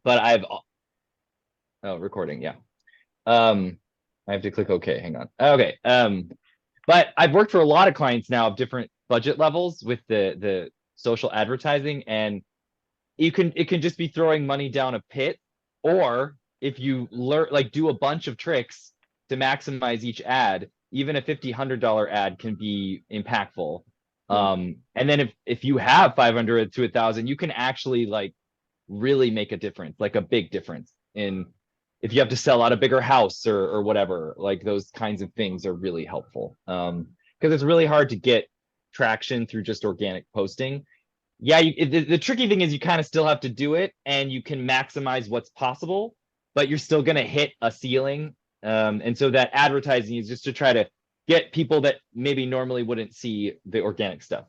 but oh, recording, yeah. I have to click OK. Hang on. Okay. But I've worked for a lot of clients now of different budget levels with the social advertising, and it can just be throwing money down a pit, or if you learn like do a bunch of tricks to maximize each ad, even a $50-$100 ad can be impactful. And then if you have 500 to 1,000, you can actually like really make a difference, like a big difference in if you have to sell out a bigger house or whatever, like those kinds of things are really helpful. Because it's really hard to get traction through just organic posting. Yeah, the tricky thing is you kind of still have to do it and you can maximize what's possible, but you're still going to hit a ceiling. And so that advertising is just to try to get people that maybe normally wouldn't see the organic stuff.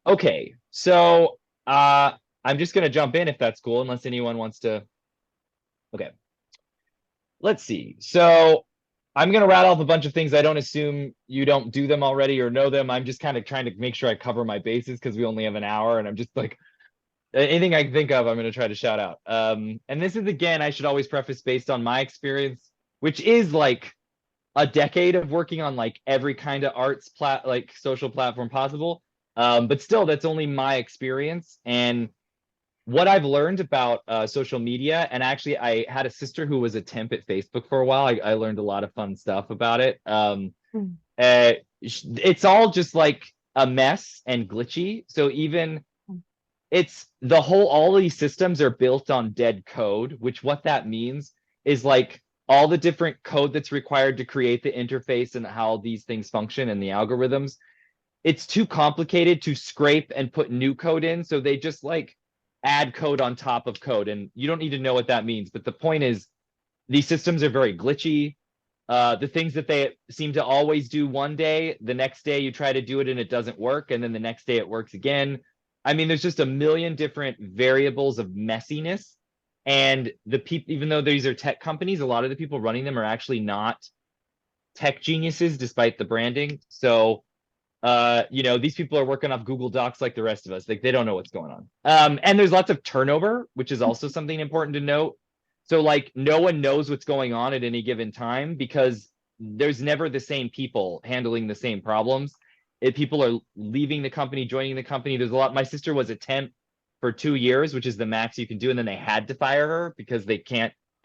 Okay, so I'm just going to jump in if that's cool, unless anyone wants to. Okay, let's see. So I'm going to rattle off a bunch of things. I don't assume you don't do them already or know them. I'm just kind of trying to make sure I cover my bases because we only have an hour, and I'm just like, anything I can think of, I'm going to try to shout out. And this is, again, I should always preface based on my experience, which is like a decade of working on like every kind of like social platform possible. But still, that's only my experience. And what I've learned about social media, and actually I had a sister who was a temp at Facebook for a while. I learned a lot of fun stuff about it. It's all just like a mess and glitchy. So even it's the whole, all these systems are built on dead code, which what that means is like all the different code that's required to create the interface and how these things function and the algorithms. It's too complicated to scrape and put new code in. So they just like add code on top of code. And you don't need to know what that means. But the point is, these systems are very glitchy. The things that they seem to always do one day, the next day you try to do it and it doesn't work. And then the next day it works again. I mean, there's just a million different variables of messiness. And the people, even though these are tech companies, a lot of the people running them are actually not tech geniuses, despite the branding. So these people are working off Google Docs like the rest of us. Like they don't know what's going on. And there's lots of turnover, which is also something important to note. So like no one knows what's going on at any given time because there's never the same people handling the same problems. If people are leaving the company, joining the company, there's a lot. My sister was a temp for 2 years, which is the max you can do, and then they had to fire her because they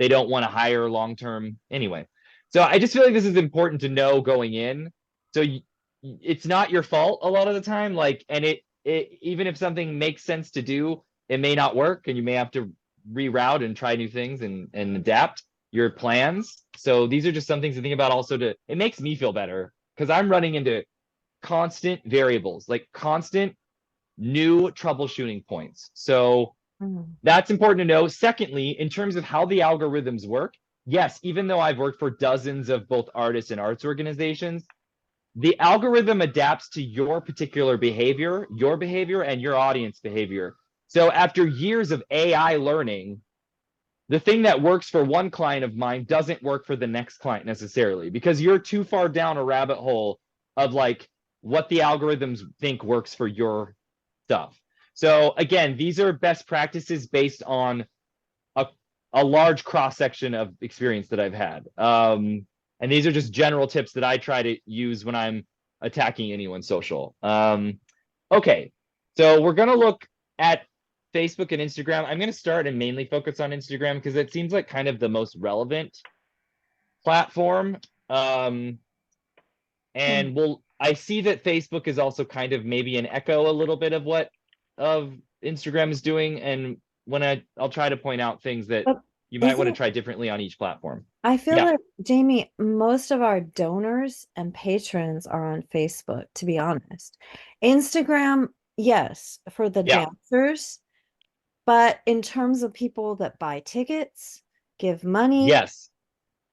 don't want to hire long term anyway. So I just feel like this is important to know going in. So it's not your fault a lot of the time, like, and it even if something makes sense to do, it may not work and you may have to reroute and try new things and adapt your plans. So these are just some things to think about. Also, it makes me feel better because I'm running into constant variables, like constant new troubleshooting points. So that's important to know. Secondly, in terms of how the algorithms work, yes, even though I've worked for dozens of both artists and arts organizations, the algorithm adapts to your particular behavior, and your audience behavior. So after years of AI learning, the thing that works for one client of mine doesn't work for the next client necessarily because you're too far down a rabbit hole of like what the algorithms think works for your stuff. So again, these are best practices based on a large cross section of experience that I've had. And these are just general tips that I try to use when I'm attacking anyone's social. Okay, so we're going to look at Facebook and Instagram. I'm going to start and mainly focus on Instagram because it seems like kind of the most relevant platform. And I see that Facebook is also kind of maybe an echo a little bit of what Instagram is doing. And when I'll try to point out things that you might want to try differently on each platform. I feel like, Jamie, most of our donors and patrons are on Facebook, to be honest. Instagram, yes, for the dancers, but in terms of people that buy tickets, give money. Yes.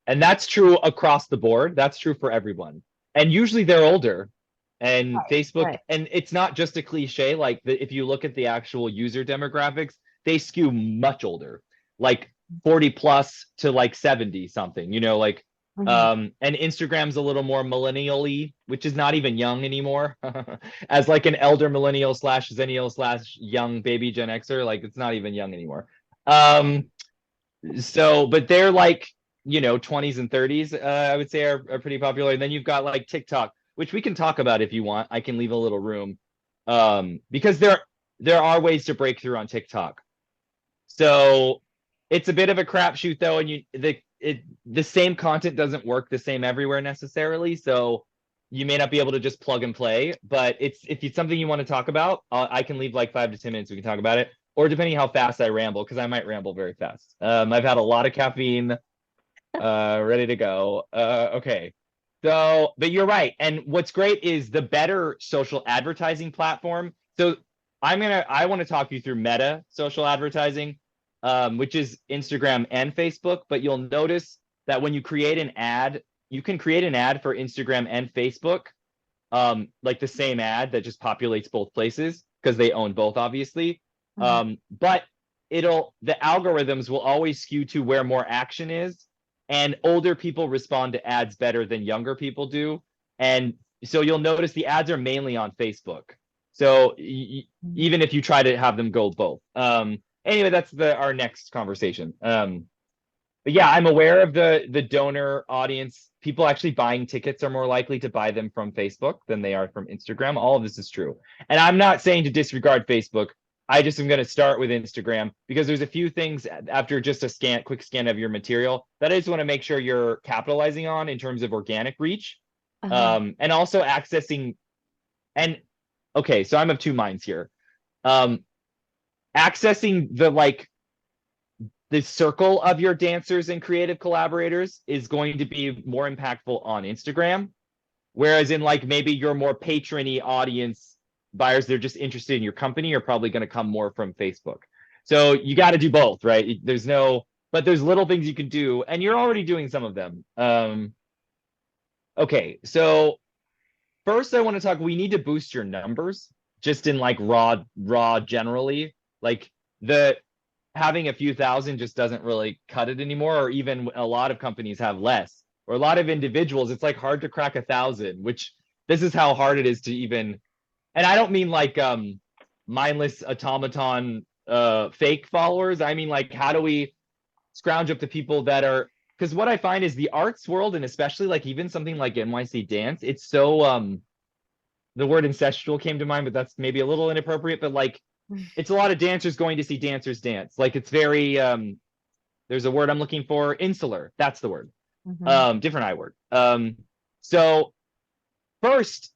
And that's true across the board. That's true for everyone. And usually they're older. And Facebook, and it's not just a cliche, like if you look at the actual user demographics, they skew much older, like 40 plus to like 70 something, like and Instagram's a little more millennial-y, which is not even young anymore. As like an elder millennial / zennial / young baby Gen Xer, like it's not even young anymore. Um, so, but they're like, 20s and 30s, I would say are pretty popular. And then you've got like TikTok, which we can talk about if you want. I can leave a little room. Because there are ways to break through on TikTok. So it's a bit of a crapshoot though, and the same content doesn't work the same everywhere necessarily. So you may not be able to just plug and play. But if it's something you want to talk about, I can leave like 5 to 10 minutes. We can talk about it, or depending how fast I ramble, because I might ramble very fast. I've had a lot of caffeine, ready to go. Okay. So, but you're right. And what's great is the better social advertising platform. So I want to talk you through Meta social advertising, which is Instagram and Facebook. But you'll notice that when you create an ad, you can create an ad for Instagram and Facebook, like the same ad that just populates both places because they own both, obviously. Mhm. But the algorithms will always skew to where more action is, and older people respond to ads better than younger people do. And so you'll notice the ads are mainly on Facebook. So even if you try to have them go both. Anyway, that's our next conversation. But yeah, I'm aware of the donor audience. People actually buying tickets are more likely to buy them from Facebook than they are from Instagram. All of this is true. And I'm not saying to disregard Facebook. I just am going to start with Instagram because there's a few things after just a quick scan of your material that I just want to make sure you're capitalizing on in terms of organic reach. Uh-huh. And also accessing, and okay, so I'm of two minds here. Um, Accessing the circle of your dancers and creative collaborators is going to be more impactful on Instagram. Whereas in like maybe your more patrony audience buyers, they're just interested in your company, are probably going to come more from Facebook. So you got to do both, right? But there's little things you can do, and you're already doing some of them. Okay, so first I want to talk, we need to boost your numbers just in like raw generally. Like the having a few thousand just doesn't really cut it anymore, or even a lot of companies have less, or a lot of individuals, it's like hard to crack 1,000, which this is how hard it is to even, and I don't mean like mindless automaton fake followers. I mean like how do we scrounge up the people that are, because what I find is the arts world, and especially like even something like NYC dance, it's so the word incestual came to mind, but that's maybe a little inappropriate, but like it's a lot of dancers going to see dancers dance. Like it's very there's a word I'm looking for, insular. That's the word. Mhm. Different I word. So first,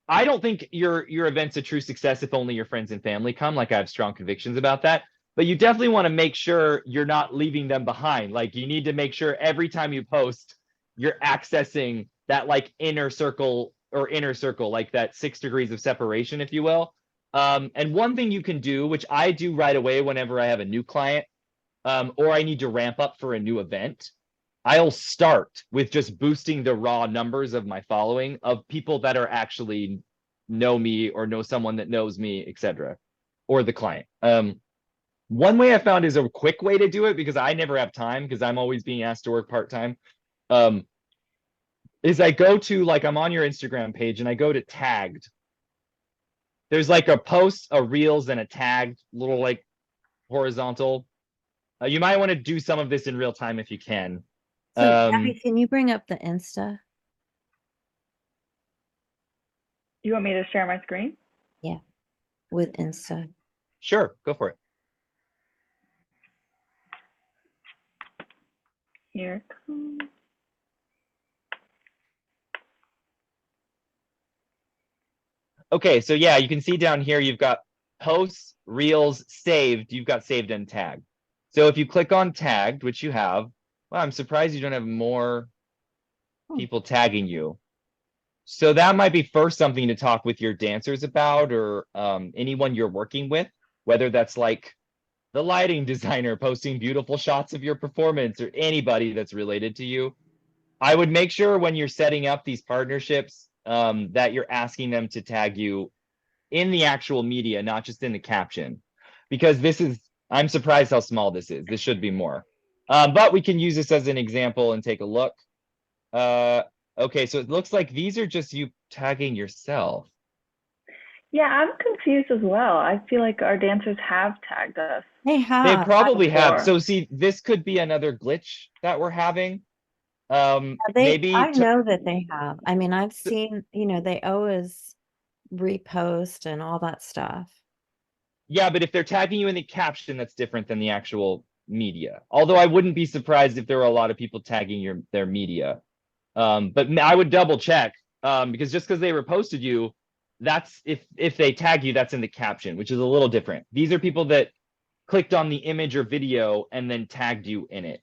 I don't think your event's a true success if only your friends and family come. Like I have strong convictions about that. But you definitely want to make sure you're not leaving them behind. Like you need to make sure every time you post, you're accessing that like inner circle, like that 6 degrees of separation, if you will. And one thing you can do, which I do right away whenever I have a new client, or I need to ramp up for a new event, I'll start with just boosting the raw numbers of my following of people that are actually know me or know someone that knows me, etc., or the client. One way I found is a quick way to do it because I never have time because I'm always being asked to work part-time. Um, is I go to like I'm on your Instagram page and I go to tagged. There's like a post, a reels, and a tagged little like horizontal. You might want to do some of this in real time if you can. So, Gabby, Um, can you bring up the Insta? You want me to share my screen? Yeah, with Insta. sure, go for it. Here it comes. Okay, so yeah, you can see down here you've got posts, reels, saved. You've got saved and tagged. So if you click on tagged, which you have, well, I'm surprised you don't have more Hmm. people tagging you. So that might be first something to talk with your dancers about, or anyone you're working with, whether that's like the lighting designer posting beautiful shots of your performance, or anybody that's related to you. I would make sure when you're setting up these partnerships, that you're asking them to tag you in the actual media, not just in the caption, because I'm surprised how small this is. This should be more. But we can use this as an example and take a look. Okay, so it looks like these are just you tagging yourself. Yeah, I'm confused as well. I feel like our dancers have tagged us They They have. probably have. before. So see, this could be another glitch that we're having. I Maybe know that they have. I mean, I've seen, they always repost and all that stuff. yeah, but if they're tagging you in the caption, that's different than the actual media. Although I wouldn't be surprised if there were a lot of people tagging their media. But I would double check because just because they reposted you, that's if they tag you, that's in the caption, which is a little different. These are people that clicked on the image or video and then tagged you in it.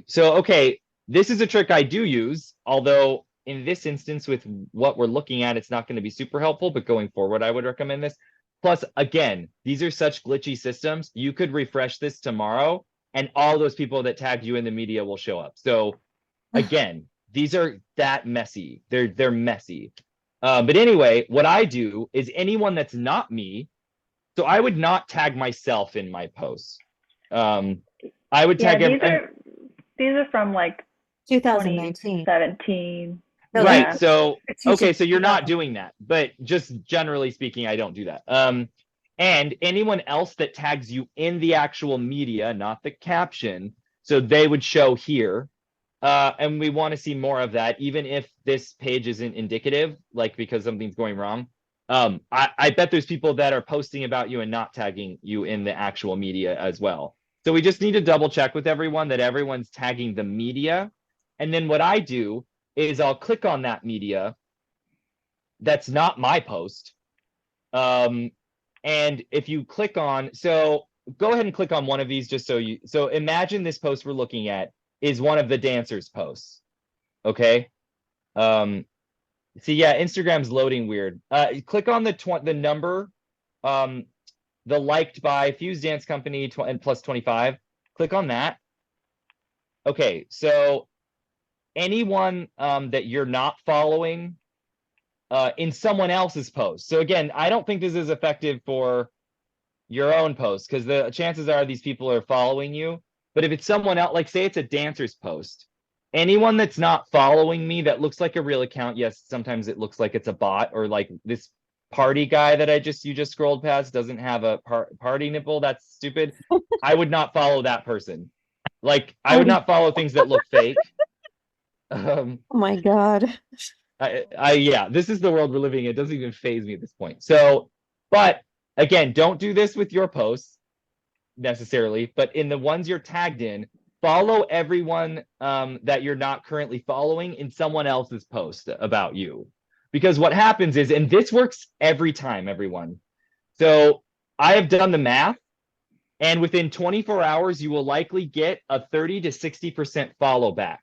So okay, this is a trick I do use, although in this instance with what we're looking at, it's not going to be super helpful, but going forward, I would recommend this. Plus, again, these are such glitchy systems. You could refresh this tomorrow and all those people that tagged you in the media will show up. So again, these are that messy. They're messy. But anyway, what I do is anyone that's not me, so I would not tag myself in my posts. I would Yeah, tag these are from like 2019. 2017. No, right. Yeah. So okay, so you're not 2000. doing that, but just generally speaking, I don't do that. And anyone else that tags you in the actual media, not the caption, so they would show here. And we want to see more of that, even if this page isn't indicative, like because something's going wrong. I bet there's people that are posting about you and not tagging you in the actual media as well. So we just need to double check with everyone that everyone's tagging the media. And then what I do is I'll click on that media that's not my post. And if you click on, so go ahead and click on one of these just so imagine this post we're looking at is one of the dancers' posts. Okay. See, yeah, Instagram's loading weird. Click on the number, the liked by Fuse Dance Company and plus 25. Click on that. Okay, so anyone that you're not following in someone else's post. So again, I don't think this is effective for your own post because the chances are these people are following you. But if it's someone else, like say it's a dancer's post, anyone that's not following me that looks like a real account, yes, sometimes it looks like it's a bot or like this party guy that you just scrolled past doesn't have a party nipple. That's stupid. I would not follow that person. Like I would not follow things that look fake. Oh my God. Yeah, this is the world we're living in. It doesn't even phase me at this point. So, but again, don't do this with your posts necessarily, but in the ones you're tagged in, follow everyone that you're not currently following in someone else's post about you. Because what happens is, and this works every time, everyone. So I have done the math, and within 24 hours, you will likely get a 30 to 60% follow back.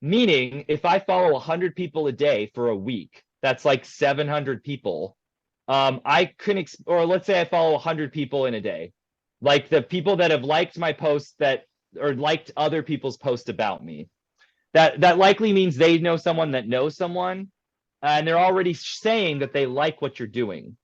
Meaning, if I follow 100 people a day for a week, that's like 700 people. I couldn't, or let's say I follow 100 people in a day, like the people that have liked my posts or liked other people's posts about me. That likely means they know someone that knows someone, and they're already saying that they like what you're doing.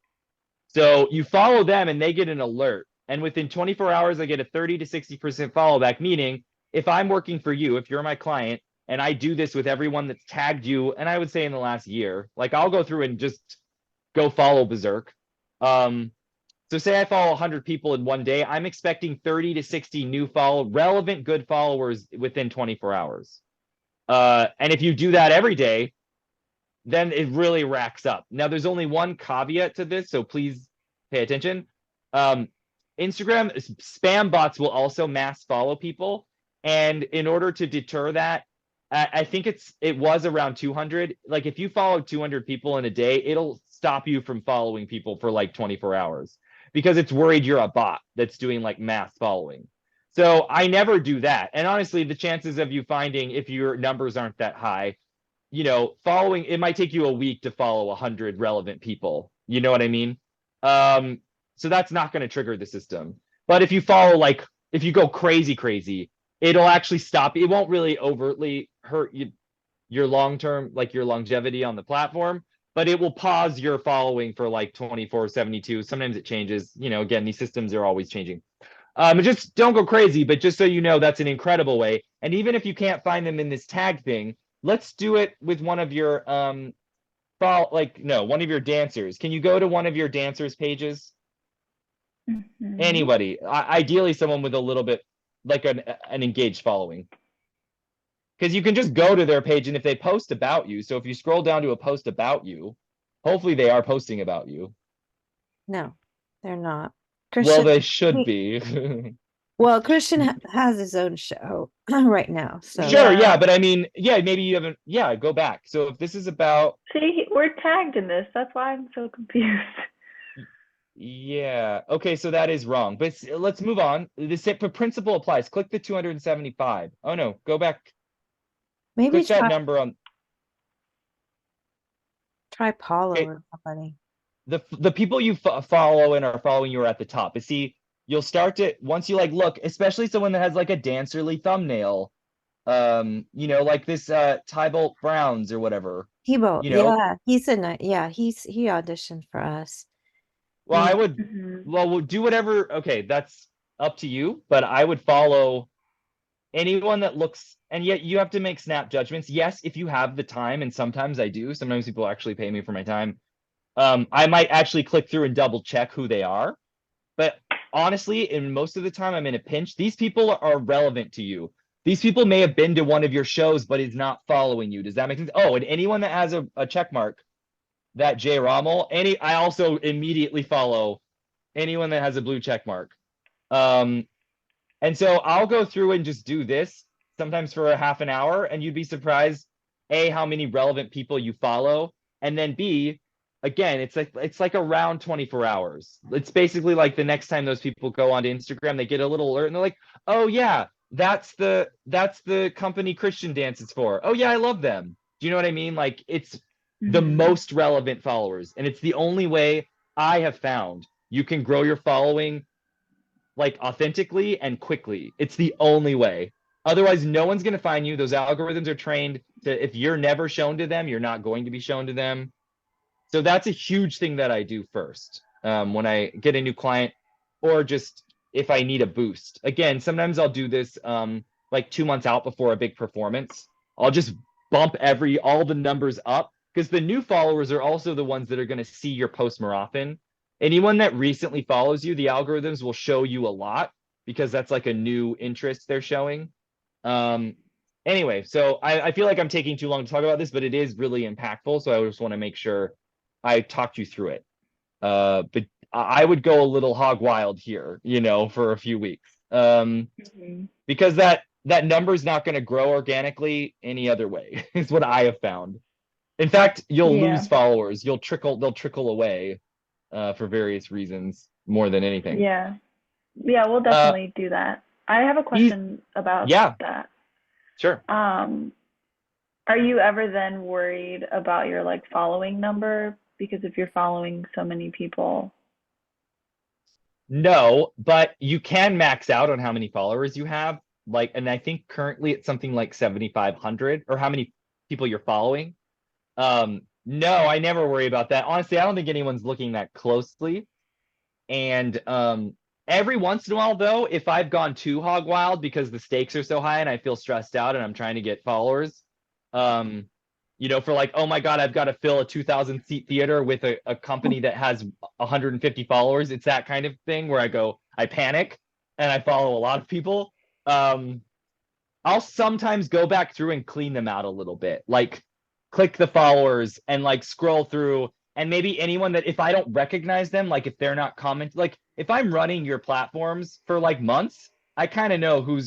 So you follow them, and they get an alert. And within 24 hours, I get a 30 to 60% follow back. Meaning, if I'm working for you, if you're my client, and I do this with everyone that's tagged you, and I would say in the last year, like I'll go through and just go follow Berserk. So say I follow 100 people in one day, I'm expecting 30 to 60 new relevant good followers within 24 hours. And if you do that every day, then it really racks up. Now, there's only one caveat to this, so please pay attention. Instagram spam bots will also mass follow people. And in order to deter that, I think it was around 200. Like if you follow 200 people in a day, it'll stop you from following people for like 24 hours because it's worried you're a bot that's doing like mass following. So I never do that. And honestly, the chances of you finding if your numbers aren't that high, following, it might take you a week to follow 100 relevant people. You know what I mean? So that's not going to trigger the system. But if you follow, like, if you go crazy, it'll actually stop. It won't really overtly hurt your long-term, like your longevity on the platform, but it will pause your following for like 24, 72. Sometimes it changes. Again, these systems are always changing. Just don't go crazy, but just so you know, that's an incredible way. And even if you can't find them in this tag thing, let's do it with one of your follow, like, no, one of your dancers. Can you go to one of your dancers' pages? Mhm. Anybody, ideally someone with a little bit like an engaged following. Because you can just go to their page and if they post about you, so if you scroll down to a post about you, hopefully they are posting about you. No, they're not. Well, Christian, they should he- be. well, Christian has his own show right now, so Sure, yeah, Yeah. but I mean, yeah, maybe you haven't, yeah, go back. So if this is about, See, we're tagged in this. That's why I'm so confused. yeah, okay, so that is wrong, but let's move on. The same principle applies. Click the 275. Oh no, go back, maybe click that try number on, Paulo okay, or somebody. the people you follow and are following you are at the top. But see, you'll start to once you like look, especially someone that has like a dancerly thumbnail, you know, like this Tybolt Browns or whatever, Hebo, you know. yeah, he's a yeah, he auditioned for us. Well, I He would, Mhm. well, we'll do whatever. Okay, that's up to you, but I would follow anyone that looks, and yet you have to make snap judgments. Yes, if you have the time, and sometimes I do. Sometimes people actually pay me for my time. I might actually click through and double check who they are. But honestly, in most of the time I'm in a pinch, these people are relevant to you. These people may have been to one of your shows, but is not following you. Does that make sense? Oh, and anyone that has a check mark, that J Rommel, I also immediately follow anyone that has a blue check mark. Um, and so I'll go through and just do this sometimes for a half an hour, and you'd be surprised, A, how many relevant people you follow, and then B, again, it's like around 24 hours. It's basically like the next time those people go onto Instagram, they get a little alert and they're like, oh yeah, that's the company Christian Dance is for. Oh yeah, I love them. Do you know what I mean? Like it's the Mhm. most relevant followers, and it's the only way I have found you can grow your following like authentically and quickly. It's the only way. Otherwise, no one's going to find you. Those algorithms are trained to, if you're never shown to them, you're not going to be shown to them. So that's a huge thing that I do first when I get a new client, or just if I need a boost. Again, sometimes I'll do this like 2 months out before a big performance. I'll just bump all the numbers up because the new followers are also the ones that are going to see your post more often. Anyone that recently follows you, the algorithms will show you a lot because that's like a new interest they're showing. Um, anyway, so I feel like I'm taking too long to talk about this, but it is really impactful. So I just want to make sure I talked you through it. But I would go a little hog wild here, you know, for a few weeks. Mhm. Because that number is not going to grow organically any other way, is what I have found. In fact, you'll Yeah. lose followers. They'll trickle away for various reasons more than anything. Yeah. Yeah, we'll Uh, definitely do that. I have a eas question about yeah, that. sure. Um, are you ever then worried about your like following number? Because if you're following so many people. No, but you can max out on how many followers you have. Like, and I think currently it's something like 7,500 or how many people you're following. No, I never worry about that. Honestly, I don't think anyone's looking that closely. And every once in a while, though, if I've gone too hog wild because the stakes are so high and I feel stressed out and I'm trying to get followers, um, you know, for like, oh my God, I've got to fill a 2,000 seat theater with a company that has 150 followers. It's that kind of thing where I panic and I follow a lot of people. Um, I'll sometimes go back through and clean them out a little bit, like click the followers and like scroll through, and maybe anyone that if I don't recognize them, like if they're not commenting, like if I'm running your platforms for like months, I kind of know who,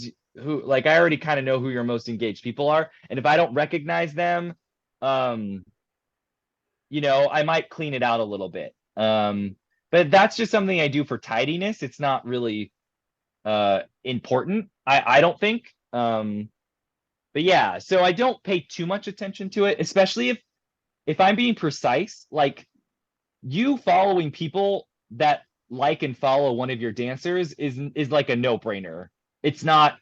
like I already kind of know who your most engaged people are. And if I don't recognize them, um, you know, I might clean it out a little bit. But that's just something I do for tidiness. It's not really important. I don't think. But yeah, so I don't pay too much attention to it, especially if I'm being precise, like you following people that like and follow one of your dancers is like a no-brainer. It's not,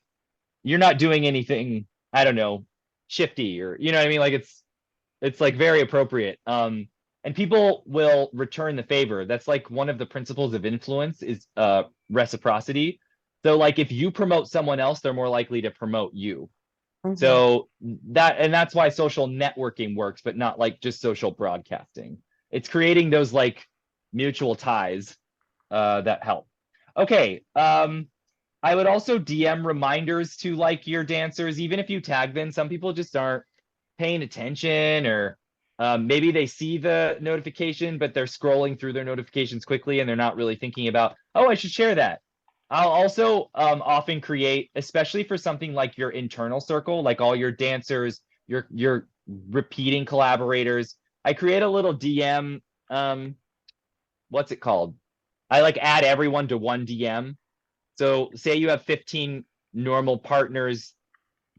you're not doing anything, I don't know, shifty, or you know what I mean? Like it's like very appropriate. And people will return the favor. That's like one of the principles of influence is reciprocity. So like if you promote someone else, they're more likely to promote you. So that's why social networking works, but not like just social broadcasting. It's creating those like mutual ties that help. Okay. I would also DM reminders to like your dancers, even if you tag them. Some people just aren't paying attention, or maybe they see the notification, but they're scrolling through their notifications quickly and they're not really thinking about, oh, I should share that. I'll also often create, especially for something like your internal circle, like all your dancers, your repeating collaborators. I create a little DM. What's it called? I like add everyone to one DM. So say you have 15 normal partners,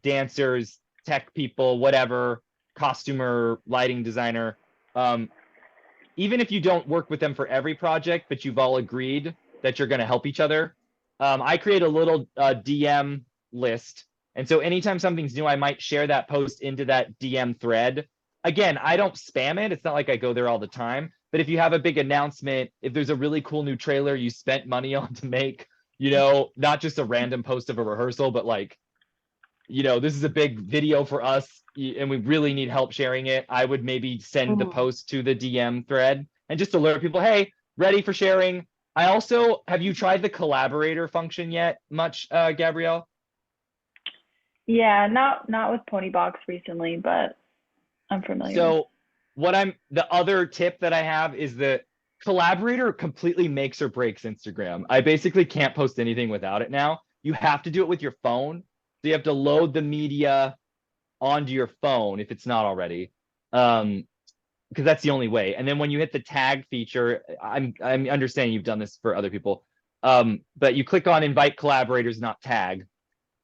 dancers, tech people, whatever, costumer, lighting designer. Even if you don't work with them for every project, but you've all agreed that you're going to help each other, I create a little DM list. And so anytime something's new, I might share that post into that DM thread. Again, I don't spam it. It's not like I go there all the time. But if you have a big announcement, if there's a really cool new trailer you spent money on to make, not just a random post of a rehearsal, but like, this is a big video for us and we really need help sharing it, I would maybe send the post to the DM thread and just alert people, hey, ready for sharing. I also, have you tried the collaborator function yet much, Gabrielle? Yeah, not with Ponybox recently, but I'm familiar. So the other tip that I have is the collaborator completely makes or breaks Instagram. I basically can't post anything without it now. You have to do it with your phone. So you have to load the media onto your phone if it's not already. Because that's the only way. And then when you hit the tag feature, I'm understanding you've done this for other people. But you click on invite collaborators, not tag,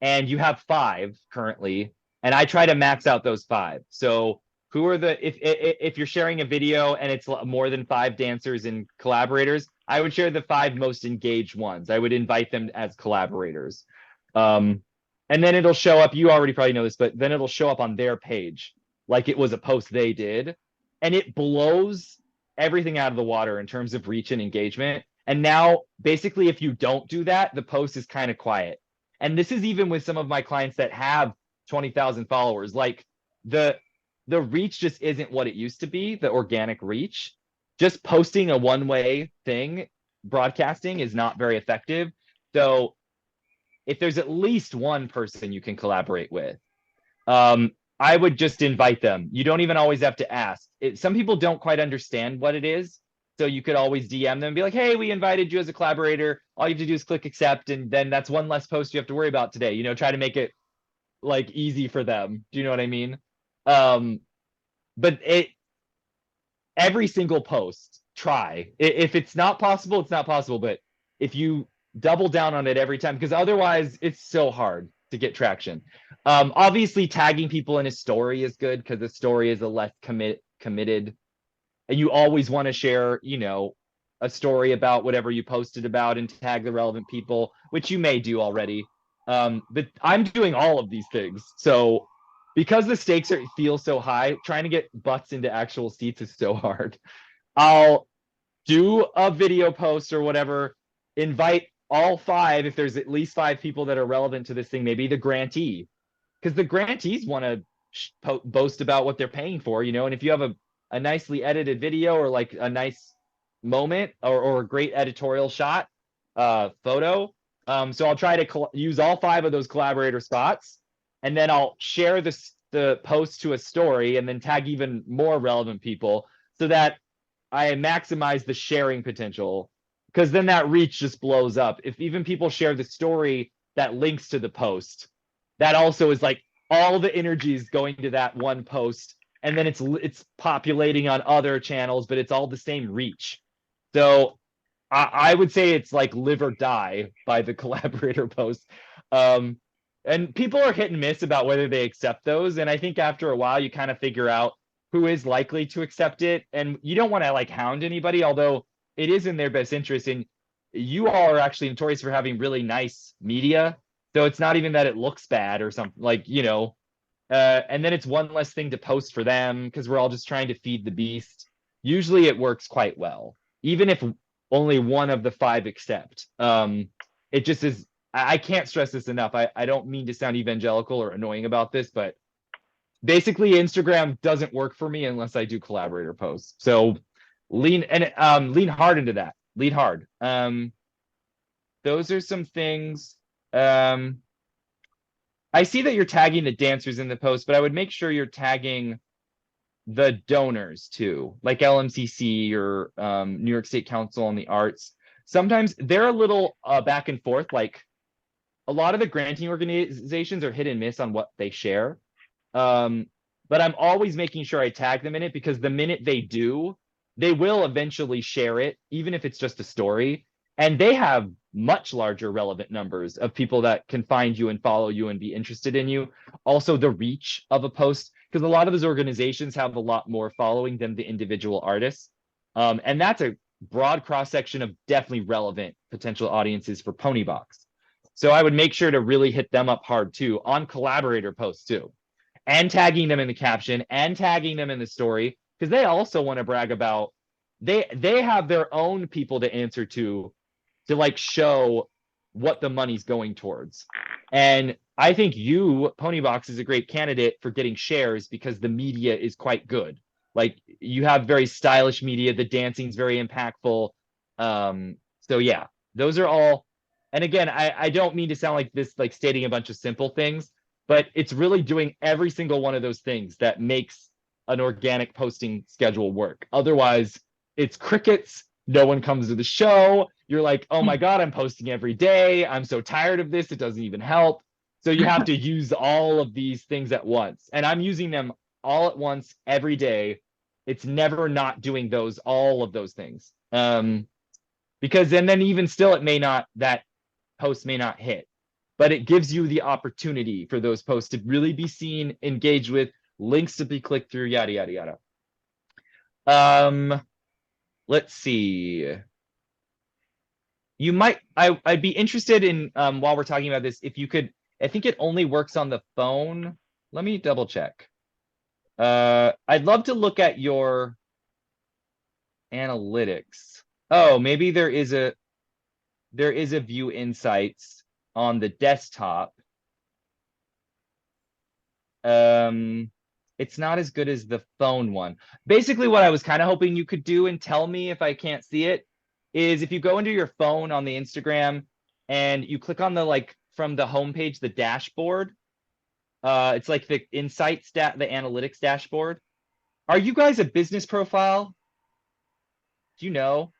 and you have 5 currently. And I try to max out those 5. So who are if you're sharing a video and it's more than 5 dancers and collaborators, I would share the 5 most engaged ones. I would invite them as collaborators. And then it'll show up, you already probably know this, but then it'll show up on their page like it was a post they did. And it blows everything out of the water in terms of reach and engagement. And now, basically, if you don't do that, the post is kind of quiet. And this is even with some of my clients that have 20,000 followers. Like the reach just isn't what it used to be, the organic reach. Just posting a one-way thing, broadcasting, is not very effective. So if there's at least one person you can collaborate with, I would just invite them. You don't even always have to ask. Some people don't quite understand what it is. So you could always DM them and be like, hey, we invited you as a collaborator. All you have to do is click accept. And then that's one less post you have to worry about today. Try to make it like easy for them. Do you know what I mean? But every single post, try. If it's not possible, it's not possible. But if you double down on it every time, because otherwise it's so hard to get traction. Obviously, tagging people in a story is good because the story is a less committed, and you always want to share, a story about whatever you posted about and tag the relevant people, which you may do already. But I'm doing all of these things, so because the stakes feel so high, trying to get butts into actual seats is so hard. I'll do a video post or whatever, invite all 5 if there's at least 5 people that are relevant to this thing, maybe the grantee, because the grantees want to boast about what they're paying for, and if you have a nicely edited video or like a nice moment or a great editorial shot, photo, so I'll try to use all 5 of those collaborator spots, and then I'll share the post to a story and then tag even more relevant people so that I maximize the sharing potential, because then that reach just blows up. If even people share the story that links to the post, that also is like all the energy is going to that one post, and then it's populating on other channels, but it's all the same reach. So I would say it's like live or die by the collaborator post. And people are hit and miss about whether they accept those. And I think after a while, you kind of figure out who is likely to accept it. And you don't want to like hound anybody, although it is in their best interest. And you all are actually notorious for having really nice media. So it's not even that it looks bad or something, like, and then it's one less thing to post for them because we're all just trying to feed the beast. Usually it works quite well, even if only one of the 5 accept. It just is I can't stress this enough. I don't mean to sound evangelical or annoying about this, but basically Instagram doesn't work for me unless I do collaborator posts. So lean hard into that. Lead hard. Those are some things. I see that you're tagging the dancers in the post, but I would make sure you're tagging the donors too, like LMCC or New York State Council on the Arts. Sometimes they're a little back and forth. Like a lot of the granting organizations are hit and miss on what they share. But I'm always making sure I tag them in it, because the minute they do, they will eventually share it, even if it's just a story. And they have much larger relevant numbers of people that can find you and follow you and be interested in you. Also, the reach of a post, because a lot of those organizations have a lot more following than the individual artists. And that's a broad cross section of definitely relevant potential audiences for Ponybox. So I would make sure to really hit them up hard too on collaborator posts too, and tagging them in the caption and tagging them in the story, because they also want to brag about they have their own people to answer to like show what the money's going towards. And I think Ponybox is a great candidate for getting shares because the media is quite good. Like you have very stylish media, the dancing's very impactful. So yeah, those are all. And again, I don't mean to sound like this, like stating a bunch of simple things, but it's really doing every single one of those things that makes an organic posting schedule work. Otherwise, it's crickets. No one comes to the show. You're like, oh my God, I'm posting every day. I'm so tired of this. It doesn't even help. So you have to use all of these things at once. And I'm using them all at once every day. It's never not doing all of those things. Because and then even still, that post may not hit, but it gives you the opportunity for those posts to really be seen, engaged with, links to be clicked through, yada, yada, yada. Let's see. I'd be interested in, while we're talking about this, if you could, I think it only works on the phone. Let me double check. I'd love to look at your analytics. Oh, maybe there is a view insights on the desktop. It's not as good as the phone one. Basically, what I was kind of hoping you could do, and tell me if I can't see it, is if you go into your phone on the Instagram and you click on the, like, from the homepage, the dashboard, it's like the insights the analytics dashboard. Are you guys a business profile? Do you know?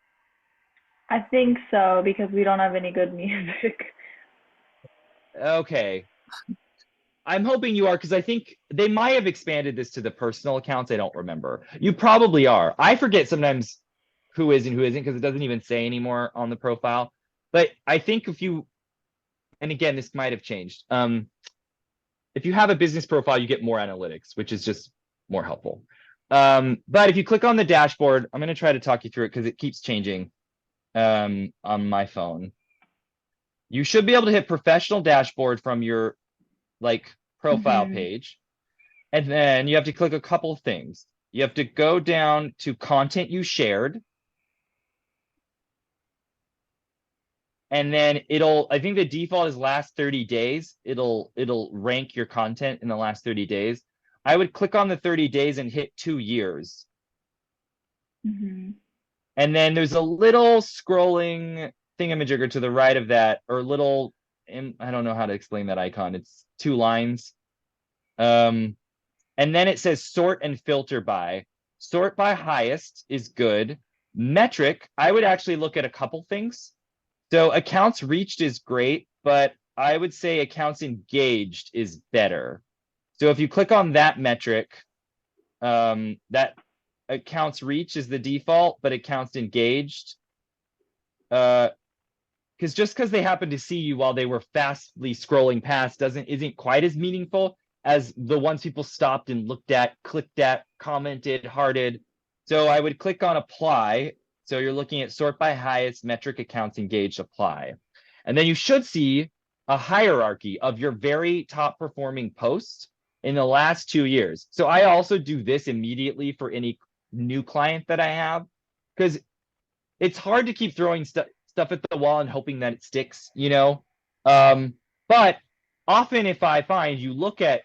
I think so, because we don't have any good music. Okay. I'm hoping you are, because I think they might have expanded this to the personal accounts. I don't remember. You probably are. I forget sometimes who is and who isn't, because it doesn't even say anymore on the profile. But I think if you, and again, this might have changed. If you have a business profile, you get more analytics, which is just more helpful. But if you click on the dashboard, I'm going to try to talk you through it because it keeps changing on my phone. You should be able to hit professional dashboard from your profile page. And then you have to click a couple things. You have to go down to content you shared. And then I think the default is last 30 days. It'll rank your content in the last 30 days. I would click on the 30 days and hit 2 years. And then there's a little scrolling thingamajigger to the right of that, or little, I don't know how to explain that icon. It's 2 lines. And then it says sort and filter by. Sort by highest is good. Metric, I would actually look at a couple things. So accounts reached is great, but I would say accounts engaged is better. So if you click on that metric, that accounts reach is the default, but accounts engaged, because just because they happen to see you while they were fastly scrolling past isn't quite as meaningful as the ones people stopped and looked at, clicked at, commented, hearted. So I would click on apply. So you're looking at sort by highest, metric, accounts engaged, apply. And then you should see a hierarchy of your very top performing posts in the last 2 years. So I also do this immediately for any new client that I have, because it's hard to keep throwing stuff at the wall and hoping that it sticks, you know? But often if I find you look at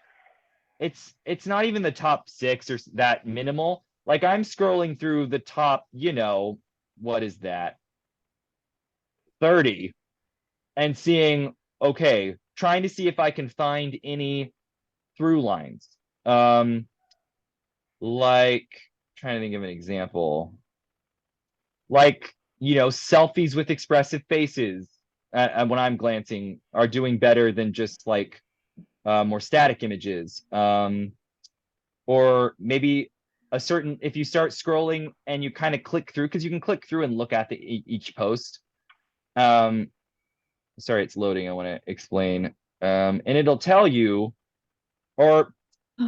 it's not even the top 6 or that minimal. Like I'm scrolling through the top, what is that? 30 and seeing, okay, trying to see if I can find any through lines. Like trying to think of an example. Like, selfies with expressive faces, when I'm glancing, are doing better than just like more static images. Or maybe if you start scrolling and you kind of click through, because you can click through and look at each post. Sorry, it's loading. I want to explain. And it'll tell you, or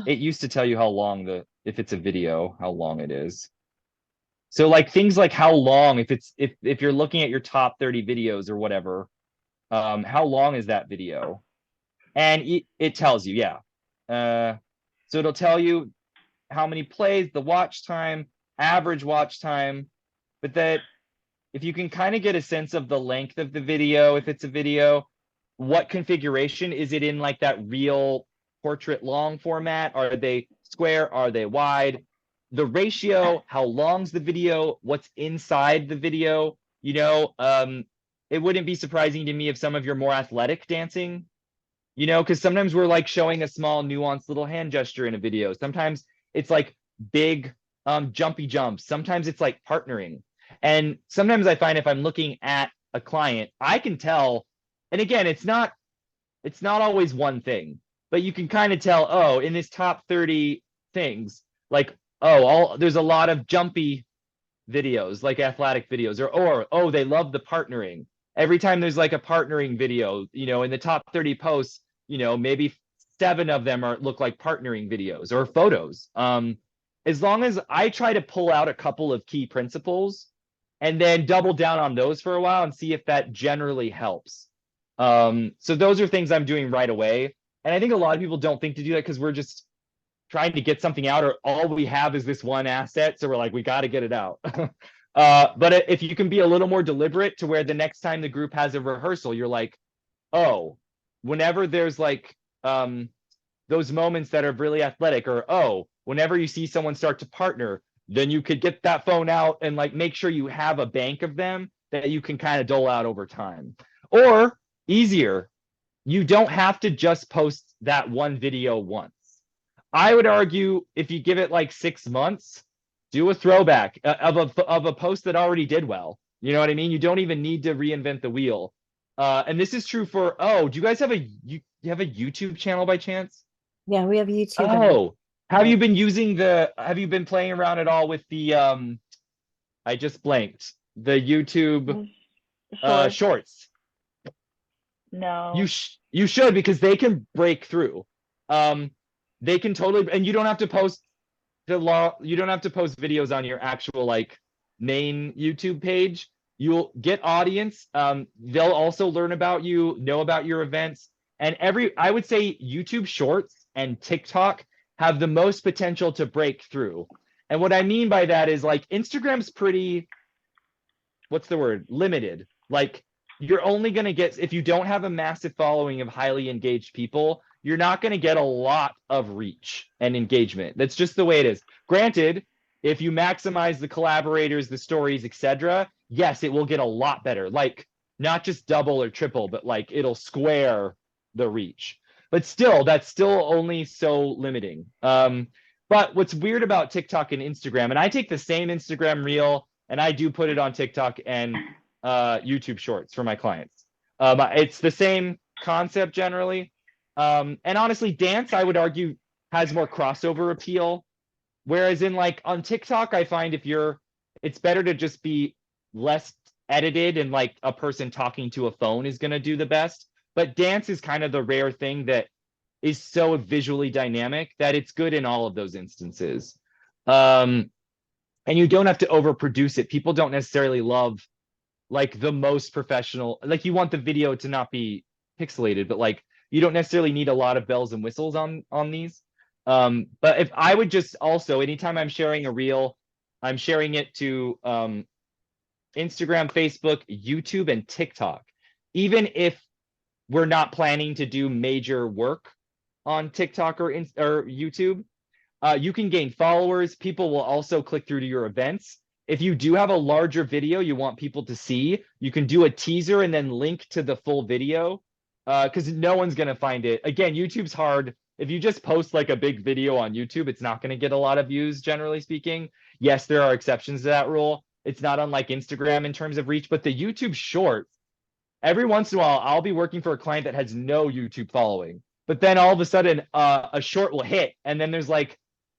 it used to tell you how long if it's a video, how long it is. So like things like how long, if you're looking at your top 30 videos or whatever, how long is that video? And it tells you, yeah. So it'll tell you how many plays, the watch time, average watch time, but that if you can kind of get a sense of the length of the video, if it's a video, what configuration is it in, like that real portrait long format? Are they square? Are they wide? The ratio, how long's the video? What's inside the video? It wouldn't be surprising to me if some of your more athletic dancing, because sometimes we're like showing a small nuanced little hand gesture in a video. Sometimes it's like big jumpy jumps. Sometimes it's like partnering. And sometimes I find if I'm looking at a client, I can tell, and again, it's not always one thing, but you can kind of tell, oh, in this top 30 things, like, oh, there's a lot of jumpy videos, like athletic videos, or oh, they love the partnering. Every time there's like a partnering video, in the top 30 posts, maybe 7 of them look like partnering videos or photos. As long as I try to pull out a couple of key principles and then double down on those for a while and see if that generally helps. So those are things I'm doing right away. And I think a lot of people don't think to do that because we're just trying to get something out, or all we have is this one asset. So we're like, we got to get it out. But if you can be a little more deliberate to where the next time the group has a rehearsal, you're like, oh, whenever there's like those moments that are really athletic, or oh, whenever you see someone start to partner, then you could get that phone out and like make sure you have a bank of them that you can kind of dole out over time. Or easier, you don't have to just post that one video once. I would argue if you give it like 6 months, do a throwback of a post that already did well. You know what I mean? You don't even need to reinvent the wheel. And this is true for, do you guys have you have a YouTube channel by chance? Yeah, we have YouTube. Oh, have you been playing around at all with the, I just blanked, the YouTube shorts? No. You should, because they can break through. They can totally, and you don't have to post videos on your actual like main YouTube page. You'll get audience. They'll also learn about you, know about your events. And I would say YouTube Shorts and TikTok have the most potential to break through. And what I mean by that is like Instagram's pretty, what's the word? Limited. Like you're only going to get, if you don't have a massive following of highly engaged people, you're not going to get a lot of reach and engagement. That's just the way it is. Granted, if you maximize the collaborators, the stories, etc., yes, it will get a lot better. Like not just double or triple, but like it'll square the reach. But still, that's still only so limiting. But what's weird about TikTok and Instagram, and I take the same Instagram reel and I do put it on TikTok and YouTube Shorts for my clients. It's the same concept generally. And honestly, dance, I would argue, has more crossover appeal. Whereas in like on TikTok, I find it's better to just be less edited and like a person talking to a phone is going to do the best. But dance is kind of the rare thing that is so visually dynamic that it's good in all of those instances. And you don't have to overproduce it. People don't necessarily love like the most professional, like you want the video to not be pixelated, but like you don't necessarily need a lot of bells and whistles on these. But if I would just also, anytime I'm sharing a reel, I'm sharing it to Instagram, Facebook, YouTube, and TikTok. Even if we're not planning to do major work on TikTok or YouTube. You can gain followers. People will also click through to your events. If you do have a larger video you want people to see, you can do a teaser and then link to the full video, because no one's going to find it. Again, YouTube's hard. If you just post like a big video on YouTube, it's not going to get a lot of views, generally speaking. Yes, there are exceptions to that rule. It's not unlike Instagram in terms of reach, but the YouTube Shorts, every once in a while, I'll be working for a client that has no YouTube following, but then all of a sudden, a short will hit, and then there's like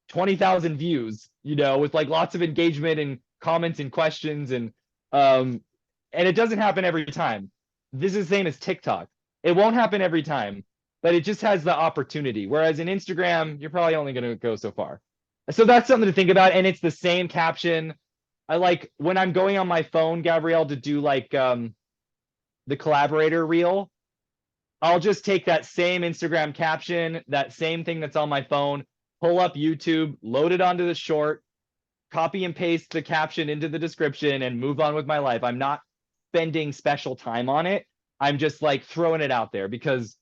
20,000 views, with like lots of engagement and comments and questions, and it doesn't happen every time. This is the same as TikTok. It won't happen every time, but it just has the opportunity. Whereas in Instagram, you're probably only going to go so far. So that's something to think about, and it's the same caption. I like when I'm going on my phone, Gabrielle, to do like the collaborator reel, I'll just take that same Instagram caption, that same thing that's on my phone, pull up YouTube, load it onto the short, copy and paste the caption into the description, and move on with my life. I'm not spending special time on it. I'm just like throwing it out there because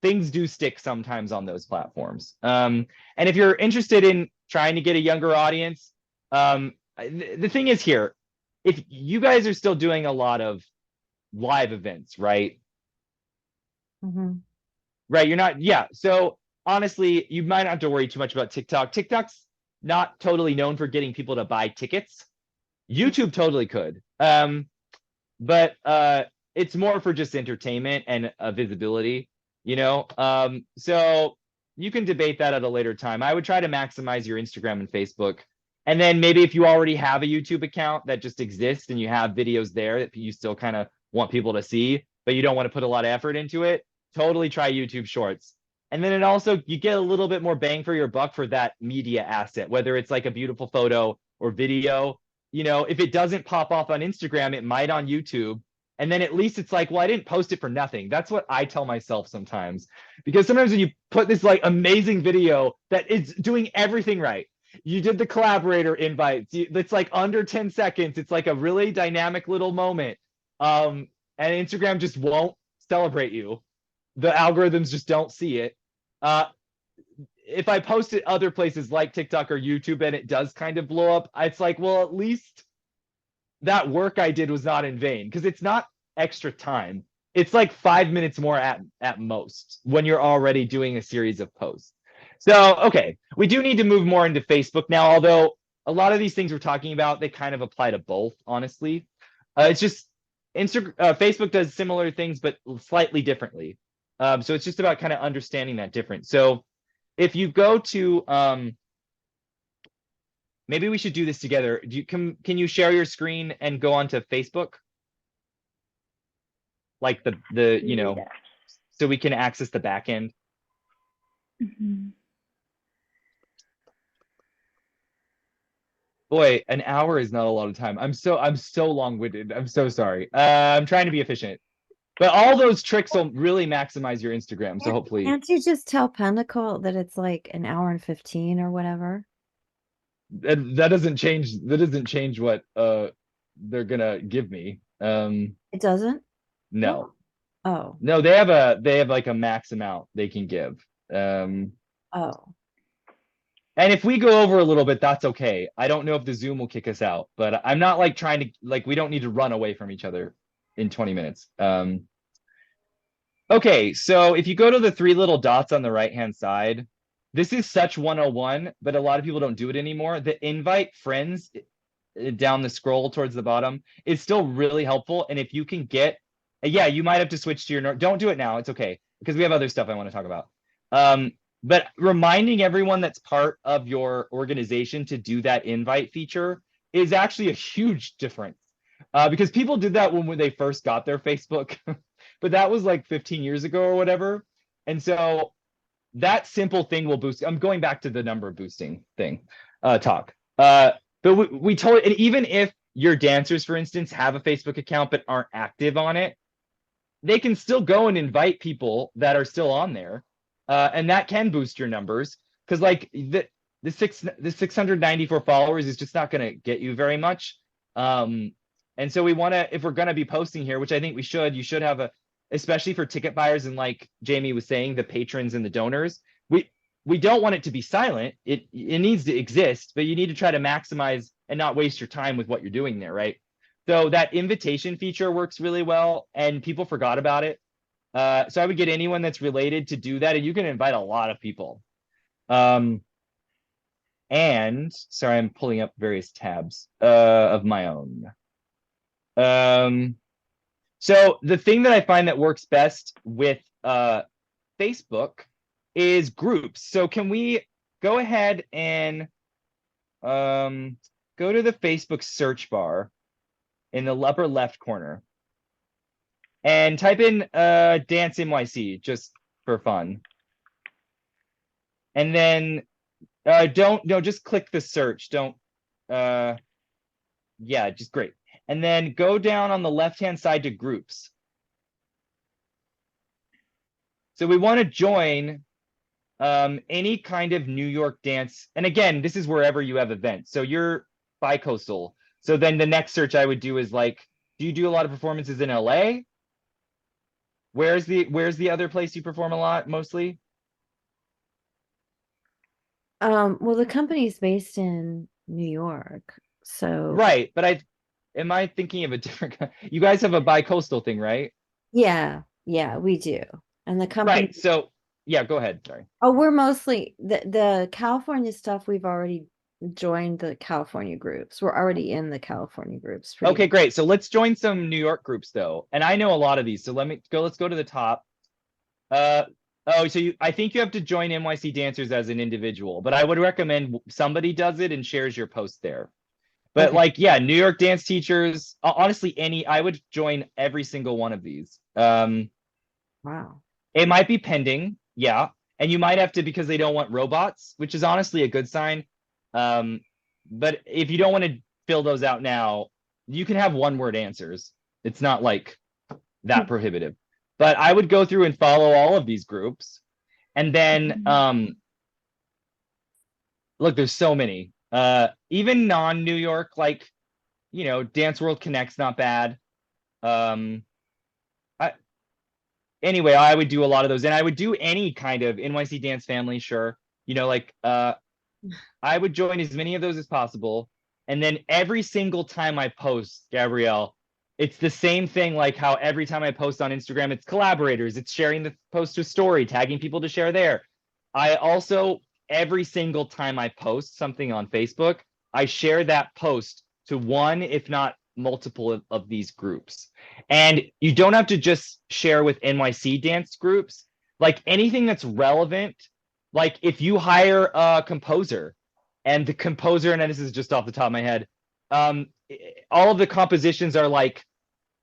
things do stick sometimes on those platforms. And if you're interested in trying to get a younger audience, the thing is here, if you guys are still doing a lot of live events, right? Mhm. Right, you're not, yeah. So honestly, you might not have to worry too much about TikTok. TikTok's not totally known for getting people to buy tickets. YouTube totally could. But it's more for just entertainment and visibility, so you can debate that at a later time. I would try to maximize your Instagram and Facebook. And then maybe if you already have a YouTube account that just exists and you have videos there that you still kind of want people to see, but you don't want to put a lot of effort into it, totally try YouTube Shorts. And then it also, you get a little bit more bang for your buck for that media asset, whether it's like a beautiful photo or video. If it doesn't pop off on Instagram, it might on YouTube. And then at least it's like, well, I didn't post it for nothing. That's what I tell myself sometimes. Because sometimes when you put this like amazing video that is doing everything right, you did the collaborator invites, it's like under 10 seconds. It's like a really dynamic little moment. And Instagram just won't celebrate you. The algorithms just don't see it. If I post it other places like TikTok or YouTube and it does kind of blow up, it's like, well, at least that work I did was not in vain, because it's not extra time. It's like 5 minutes more at most when you're already doing a series of posts. So, okay, we do need to move more into Facebook now, although a lot of these things we're talking about, they kind of apply to both, honestly. It's just Facebook does similar things, but slightly differently. So it's just about kind of understanding that difference. So if you go to, maybe we should do this together. Can you share your screen and go onto Facebook? Like Yes. so we can access the back end. Mhm. Boy, an hour is not a lot of time. I'm so long-winded. I'm so sorry. I'm trying to be efficient. But all those tricks will really maximize your Instagram. So hopefully Can't you just tell Pinnacle that it's like an hour and 15 or whatever? that doesn't change what they're gonna give me. It doesn't? No. Oh, No, they have like a max amount they can give. oh. And if we go over a little bit, that's okay. I don't know if the Zoom will kick us out, but I'm not like trying to, like, we don't need to run away from each other in 20 minutes. Okay, so if you go to the three little dots on the right-hand side, this is such 101, but a lot of people don't do it anymore. The invite friends down the scroll towards the bottom is still really helpful. And if you can get, yeah, you might have to switch to your, don't do it now. It's okay, because we have other stuff I want to talk about. But reminding everyone that's part of your organization to do that invite feature is actually a huge difference. Because people did that when they first got their Facebook, but that was like 15 years ago or whatever. And so that simple thing will boost. I'm going back to the number boosting thing talk. But we told, and even if your dancers, for instance, have a Facebook account but aren't active on it, they can still go and invite people that are still on there. And that can boost your numbers, because like the 694 followers is just not going to get you very much. And so we want to, if we're going to be posting here, which I think we should, you should have especially for ticket buyers and like Jamie was saying, the patrons and the donors, we don't want it to be silent. It needs to exist, but you need to try to maximize and not waste your time with what you're doing there, right? So that invitation feature works really well, and people forgot about it. So I would get anyone that's related to do that, and you can invite a lot of people. And sorry, I'm pulling up various tabs of my own. So the thing that I find that works best with Facebook is groups. So can we go ahead and go to the Facebook search bar in the upper left corner and type in Dance NYC just for fun. And then just click the search. Don't yeah, just great. And then go down on the left-hand side to groups. So we want to join any kind of New York dance. And again, this is wherever you have events. So you're bi-coastal. So then the next search I would do is like, do you do a lot of performances in LA? Where's the other place you perform a lot mostly? Well, the company's based in New York, so Right, but am I thinking of a different you guys have a bi-coastal thing, right? yeah, we do. And the company, Right. So yeah, go ahead. Sorry. oh, we're mostly the California stuff. We've already joined the California groups. We're already in the California groups. Pretty Okay, great. So let's join some New York groups though. And I know a lot of these. So let's go to the top. Oh, so I think you have to join NYC Dancers as an individual, but I would recommend somebody does it and shares your post there. But Okay. like, yeah, New York dance teachers, honestly, I would join every single one of these. Wow. It might be pending, yeah. And you might have to, because they don't want robots, which is honestly a good sign. But if you don't want to fill those out now, you can have one-word answers. It's not like that prohibitive. But I would go through and follow all of these groups. And then look, there's so many. Even non-New York, like, Dance World Connect's not bad. Anyway, I would do a lot of those, and I would do any kind of NYC Dance Family, sure. I would join as many of those as possible. And then every single time I post, Gabrielle, it's the same thing, like how every time I post on Instagram, it's collaborators, it's sharing the post to story, tagging people to share there. I also, every single time I post something on Facebook, I share that post to one, if not multiple of these groups. And you don't have to just share with NYC dance groups, like anything that's relevant. Like if you hire a composer and the composer, and this is just off the top of my head, all of the compositions are like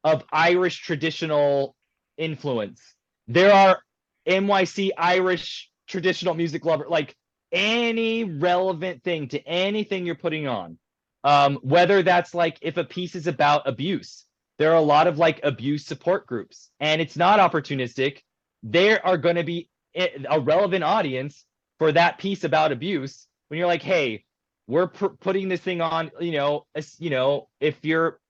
of Irish traditional influence. There are NYC Irish traditional music lover, like any relevant thing to anything you're putting on. Whether that's like if a piece is about abuse, there are a lot of like abuse support groups, and it's not opportunistic. There are going to be a relevant audience for that piece about abuse when you're like, hey, we're putting this thing on, if you're,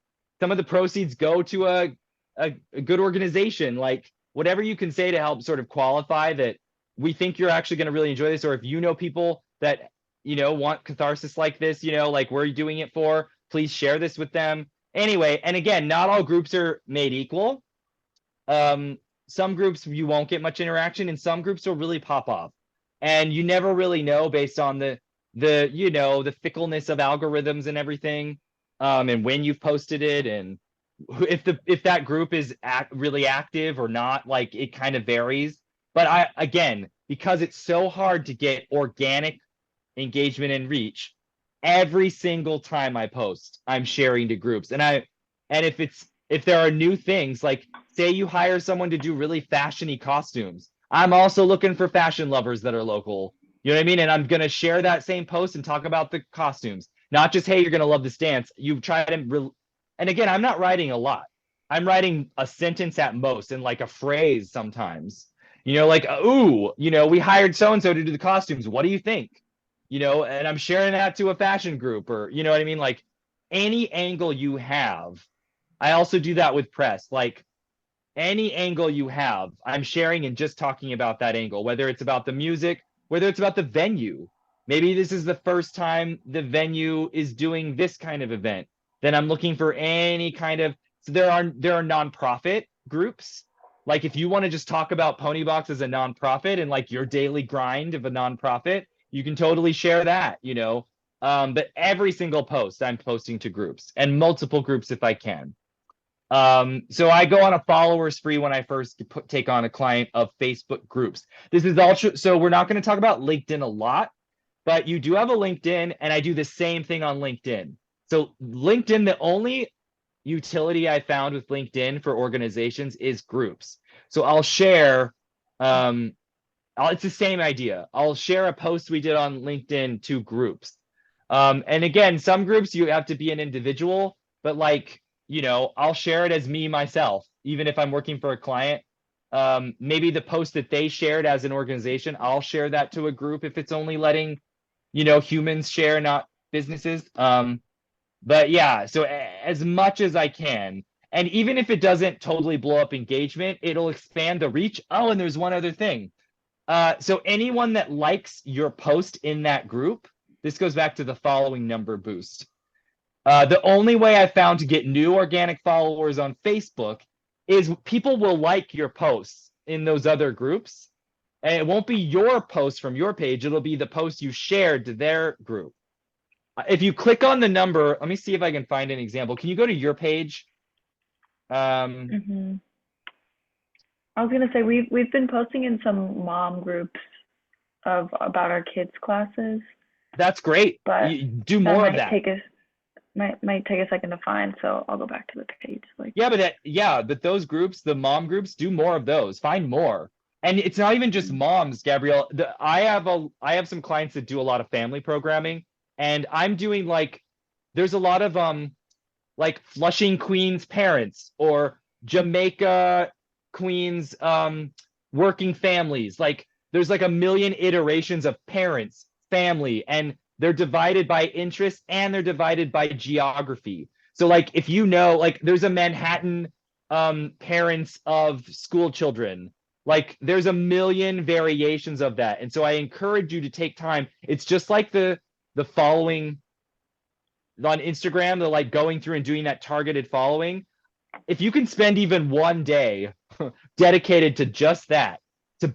some of the proceeds go to a good organization, like whatever you can say to help sort of qualify that we think you're actually going to really enjoy this, or if you know people that want catharsis like this, like we're doing it for, please share this with them. Anyway, and again, not all groups are made equal. Some groups you won't get much interaction, and some groups will really pop off. And you never really know based on the fickleness of algorithms and everything, and when you've posted it, and if that group is really active or not, like it kind of varies. But again, because it's so hard to get organic engagement and reach, every single time I post, I'm sharing to groups. And if there are new things, like say you hire someone to do really fashiony costumes, I'm also looking for fashion lovers that are local. You know what I mean? And I'm gonna share that same post and talk about the costumes, not just, hey, you're gonna love this dance. You try to, and again, I'm not writing a lot. I'm writing a sentence at most and like a phrase sometimes. Like, ooh, we hired so and so to do the costumes. What do you think? And I'm sharing that to a fashion group, or you know what I mean? Like any angle you have. I also do that with press. Like any angle you have, I'm sharing and just talking about that angle, whether it's about the music, whether it's about the venue. Maybe this is the first time the venue is doing this kind of event. Then I'm looking for any kind of, so there are nonprofit groups. Like if you want to just talk about Ponybox as a nonprofit and like your daily grind of a nonprofit, you can totally share that, you know. But every single post I'm posting to groups and multiple groups if I can. So I go on a follower spree when I first take on a client of Facebook groups. This is also, so we're not going to talk about LinkedIn a lot, but you do have a LinkedIn, and I do the same thing on LinkedIn. So LinkedIn, the only utility I found with LinkedIn for organizations is groups. So I'll share, it's the same idea. I'll share a post we did on LinkedIn to groups. And again, some groups you have to be an individual, but like, you know, I'll share it as me myself, even if I'm working for a client. Maybe the post that they shared as an organization, I'll share that to a group if it's only letting, you know, humans share, not businesses. But yeah, so as much as I can. And even if it doesn't totally blow up engagement, it'll expand the reach. Oh, and there's one other thing. So anyone that likes your post in that group, this goes back to the following number boost. The only way I found to get new organic followers on Facebook is people will like your posts in those other groups. And it won't be your post from your page, it'll be the post you shared to their group. If you click on the number, let me see if I can find an example. Can you go to your page? I was gonna say we've been posting in some mom groups of about our kids' classes, That's great. but You do that more of might that. take us might take a second to find. So I'll go back to the page. Like, Yeah, but those groups, the mom groups, do more of those. Find more. And it's not even just moms, Gabrielle. I have some clients that do a lot of family programming, and I'm doing like there's a lot of like Flushing Queens parents or Jamaica Queens working families. Like there's like a million iterations of parents, family, and they're divided by interest and they're divided by geography. So like if you know, like there's a Manhattan parents of school children. Like there's a million variations of that. And so I encourage you to take time. It's just like the following on Instagram, they're like going through and doing that targeted following. If you can spend even one day dedicated to just that, to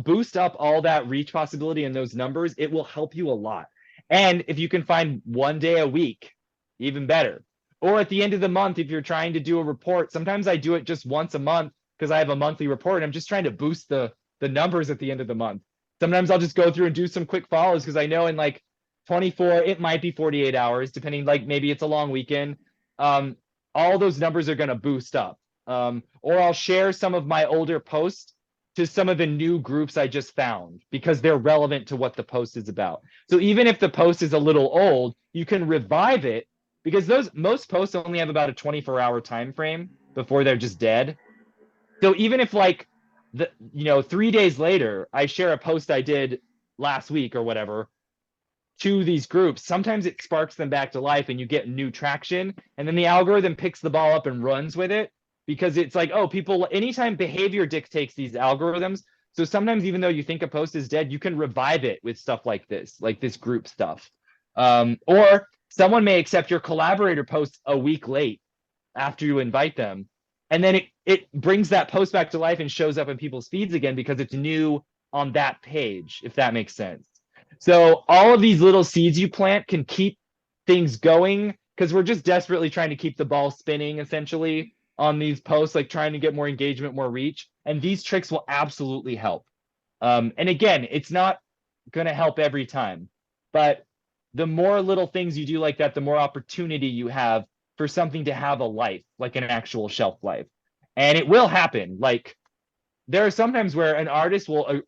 boost up all that reach possibility and those numbers, it will help you a lot. And if you can find one day a week, even better. Or at the end of the month, if you're trying to do a report, sometimes I do it just once a month because I have a monthly report. And I'm just trying to boost the numbers at the end of the month. Sometimes I'll just go through and do some quick follows because I know in like 24, it might be 48 hours, depending, like maybe it's a long weekend. All those numbers are going to boost up. Or I'll share some of my older posts to some of the new groups I just found because they're relevant to what the post is about. So even if the post is a little old, you can revive it because those most posts only have about a 24-hour time frame before they're just dead. So even if like 3 days later, I share a post I did last week or whatever to these groups, sometimes it sparks them back to life and you get new traction. And then the algorithm picks the ball up and runs with it because it's like, oh, people, anytime behavior dictates these algorithms. So sometimes even though you think a post is dead, you can revive it with stuff like this group stuff. Or someone may accept your collaborator post a week late after you invite them. And then it brings that post back to life and shows up in people's feeds again because it's new on that page, if that makes sense. So all of these little seeds you plant can keep things going because we're just desperately trying to keep the ball spinning essentially on these posts, like trying to get more engagement, more reach. And these tricks will absolutely help. And again, it's not going to help every time, but the more little things you do like that, the more opportunity you have for something to have a life, like an actual shelf life. And it will happen. Like there are sometimes where an artist will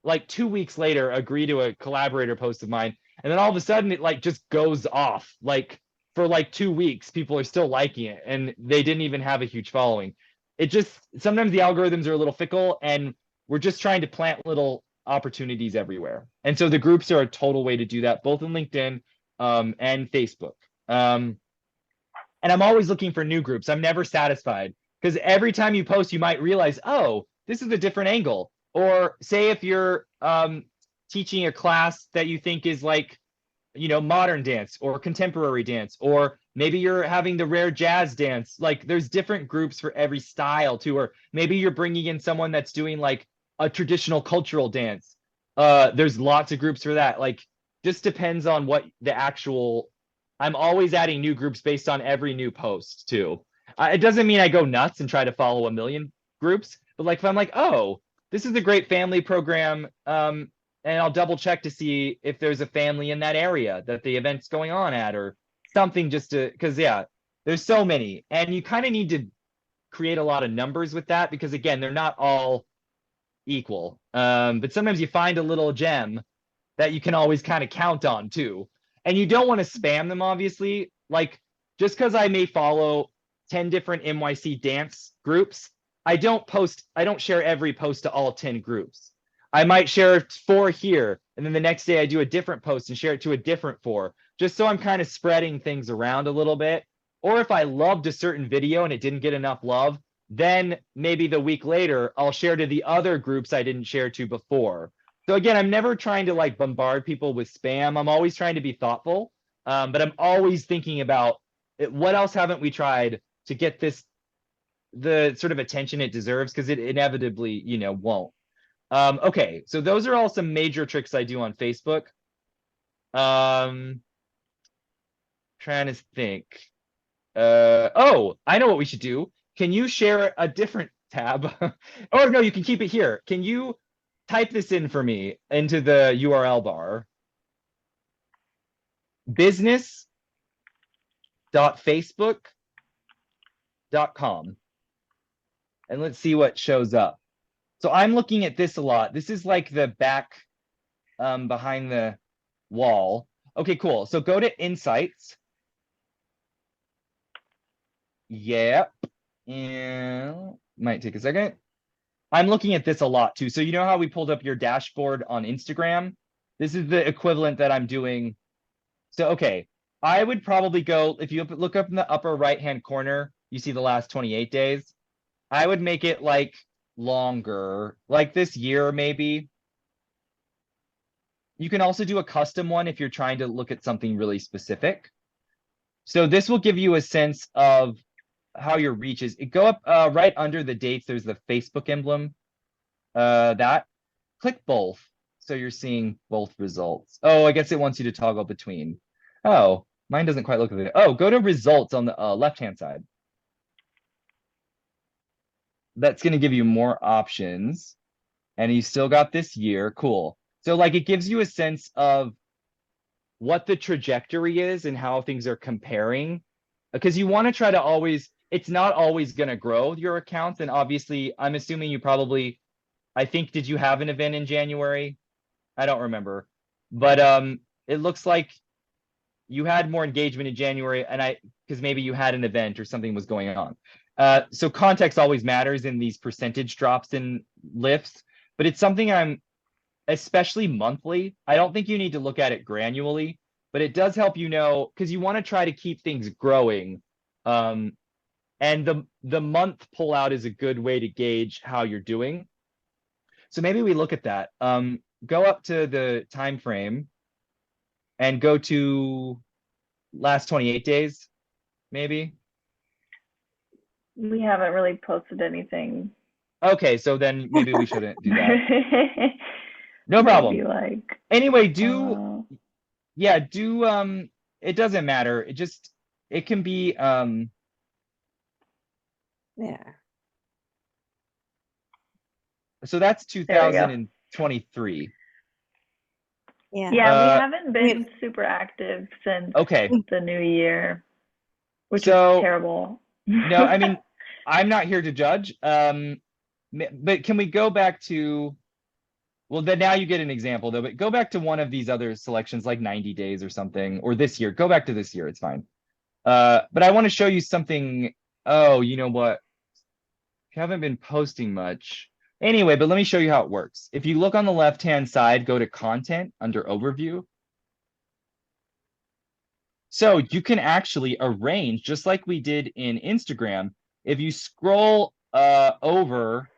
like 2 weeks later agree to a collaborator post of mine, and then all of a sudden it like just goes off. Like for like 2 weeks people are still liking it and they didn't even have a huge following. It just, sometimes the algorithms are a little fickle and we're just trying to plant little opportunities everywhere. And so the groups are a total way to do that, both in LinkedIn and Facebook. And I'm always looking for new groups. I'm never satisfied. Because every time you post, you might realize, oh, this is a different angle. Or say if you're teaching a class that you think is like, modern dance or contemporary dance, or maybe you're having the rare jazz dance. Like there's different groups for every style too, or maybe you're bringing in someone that's doing like a traditional cultural dance. There's lots of groups for that. Like just depends on what the actual. I'm always adding new groups based on every new post too. It doesn't mean I go nuts and try to follow a million groups, but like if I'm like, oh, this is a great family program, and I'll double check to see if there's a family in that area that the event's going on at, or something, just to, because yeah, there's so many, and you kind of need to create a lot of numbers with that, because again, they're not all equal. But sometimes you find a little gem that you can always kind of count on too. And you don't want to spam them, obviously. Like, just because I may follow 10 different NYC dance groups, I don't share every post to all 10 groups. I might share 4 here, and then the next day I do a different post and share it to a different 4, just so I'm kind of spreading things around a little bit. Or if I loved a certain video and it didn't get enough love, then maybe the week later I'll share to the other groups I didn't share to before. So again, I'm never trying to like bombard people with spam. I'm always trying to be thoughtful, but I'm always thinking about what else haven't we tried to get this the sort of attention it deserves, because it inevitably, won't. Okay, so those are all some major tricks I do on Facebook. Trying to think. Oh, I know what we should do. Can you share a different tab? Or no, you can keep it here. Can you type this in for me into the URL bar? business.facebook.com. And let's see what shows up. So I'm looking at this a lot. This is like the back behind the wall. Okay, cool. So go to Insights. Yep. And might take a second. I'm looking at this a lot too. So you know how we pulled up your dashboard on Instagram? This is the equivalent that I'm doing. So, okay, I would probably go, if you look up in the upper right-hand corner, you see the last 28 days. I would make it like longer, like this year maybe. You can also do a custom one if you're trying to look at something really specific. So this will give you a sense of how your reach is. Go up right under the dates, there's the Facebook emblem. That click both, so you're seeing both results. Oh, I guess it wants you to toggle between. Oh, mine doesn't quite look like it. Oh, go to results on the left-hand side. That's going to give you more options, and you still got this year. Cool. So like it gives you a sense of what the trajectory is and how things are comparing, because you want to try to always, it's not always going to grow your accounts. And obviously, I'm assuming you probably, I think, did you have an event in January? I don't remember, but it looks like you had more engagement in January, and because maybe you had an event or something was going on. So context always matters in these percentage drops and lifts, but it's something I'm, especially monthly. I don't think you need to look at it granularly, but it does help, because you want to try to keep things growing. And the month pullout is a good way to gauge how you're doing. So maybe we look at that. Go up to the time frame and go to last 28 days, maybe. We haven't really posted anything. Okay, so then maybe we shouldn't do that. No problem. Maybe like Anyway, yeah, it doesn't matter. It can be Yeah. so that's There we go. 2023. Yeah. Yeah, we Uh, haven't been super active since Okay, the new year, which is so terrible. no, I mean, I'm not here to judge. But can we go back to, well, then now you get an example though, but go back to one of these other selections, like 90 days or something, or this year. Go back to this year, it's fine. But I want to show you something. Oh, you know what? You haven't been posting much. Anyway, but let me show you how it works. If you look on the left-hand side, go to content under overview. So you can actually arrange, just like we did in Instagram, if you scroll over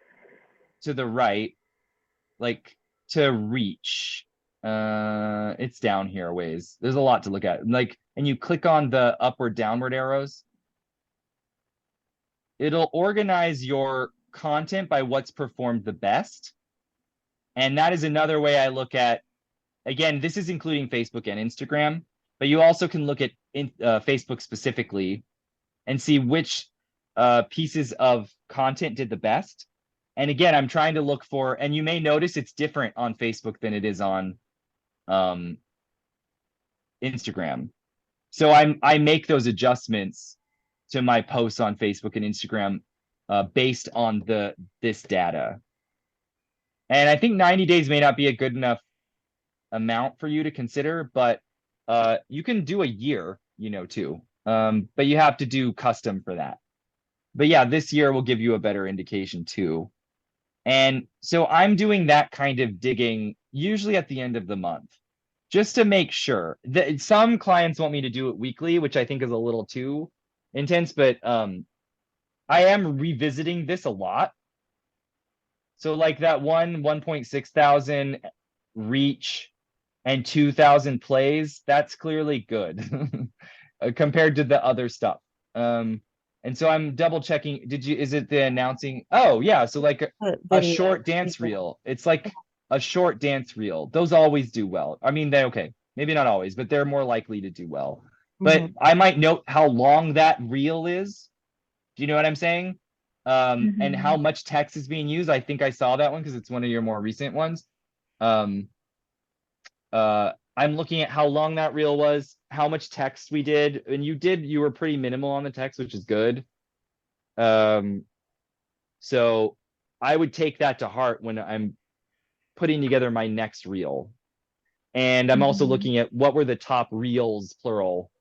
to the right, like to reach, it's down here a ways. There's a lot to look at. Like, and you click on the upward downward arrows. It'll organize your content by what's performed the best. And that is another way I look at, again, this is including Facebook and Instagram, but you also can look at Facebook specifically and see which pieces of content did the best. And again, I'm trying to look for, and you may notice it's different on Facebook than it is on Instagram. So I make those adjustments to my posts on Facebook and Instagram based on this data. And I think 90 days may not be a good enough amount for you to consider, but you can do a year, too. But you have to do custom for that. But yeah, this year will give you a better indication too. And so I'm doing that kind of digging usually at the end of the month, just to make sure that some clients want me to do it weekly, which I think is a little too intense, but I am revisiting this a lot. So like that 1.6 thousand reach and 2,000 plays, that's clearly good compared to the other stuff. And so I'm double checking. Is it the announcing? Oh yeah. So like a Video, short dance video. reel. It's like a short dance reel. Those always do well. I mean, okay, maybe not always, but they're more likely to do well. But Mhm. I might note how long that reel is. Do you know what I'm saying? And how much text is being used. I think I saw that one because it's one of your more recent ones. I'm looking at how long that reel was, how much text we did, and you were pretty minimal on the text, which is good. So I would take that to heart when I'm putting together my next reel. And I'm also looking at what were the top reels, plural,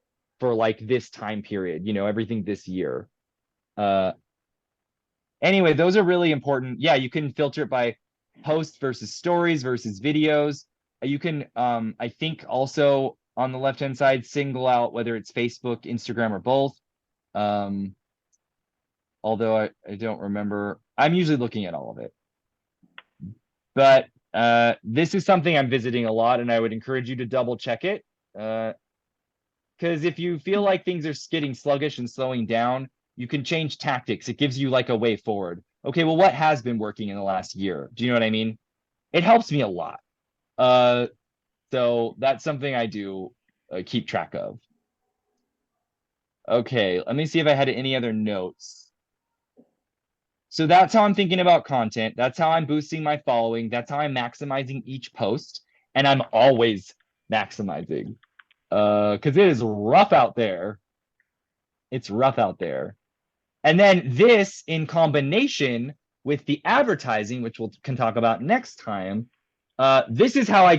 for like this time period, everything this year. Anyway, those are really important. Yeah, you can filter it by posts versus stories versus videos. You can, I think, also on the left-hand side, single out whether it's Facebook, Instagram, or both. Although I don't remember. I'm usually looking at all of it. But this is something I'm visiting a lot, and I would encourage you to double check it. Because if you feel like things are getting sluggish and slowing down, you can change tactics. It gives you like a way forward. Okay, well, what has been working in the last year? Do you know what I mean? It helps me a lot. So that's something I do keep track of. Okay, let me see if I had any other notes. So that's how I'm thinking about content. That's how I'm boosting my following. That's how I'm maximizing each post. And I'm always maximizing because it is rough out there. It's rough out there. And then this in combination with the advertising, which can talk about next time, this is how I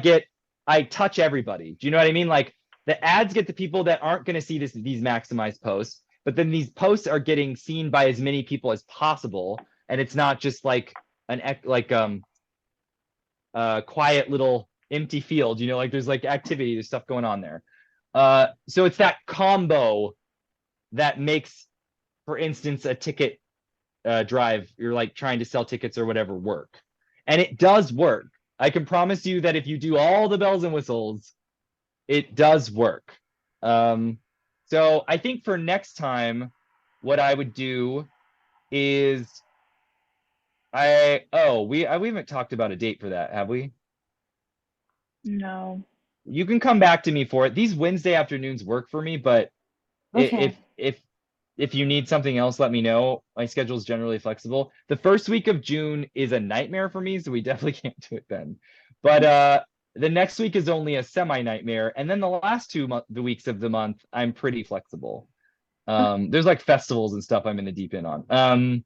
touch everybody. Do you know what I mean? Like the ads get the people that aren't going to see these maximized posts, but then these posts are getting seen by as many people as possible. And it's not just like quiet little empty field, like there's like activity, there's stuff going on there. So it's that combo that makes, for instance, a ticket drive, you're like trying to sell tickets or whatever, work. And it does work. I can promise you that if you do all the bells and whistles, it does work. So I think for next time, what I would do is we haven't talked about a date for that, have we? No. You can come back to me for it. These Wednesday afternoons work for me, but Okay. if you need something else, let me know. My schedule is generally flexible. The first week of June is a nightmare for me, so we definitely can't do it then. But the next week is only a semi-nightmare, and then the last the weeks of the month, I'm pretty flexible. There's like festivals and stuff I'm in the deep end on.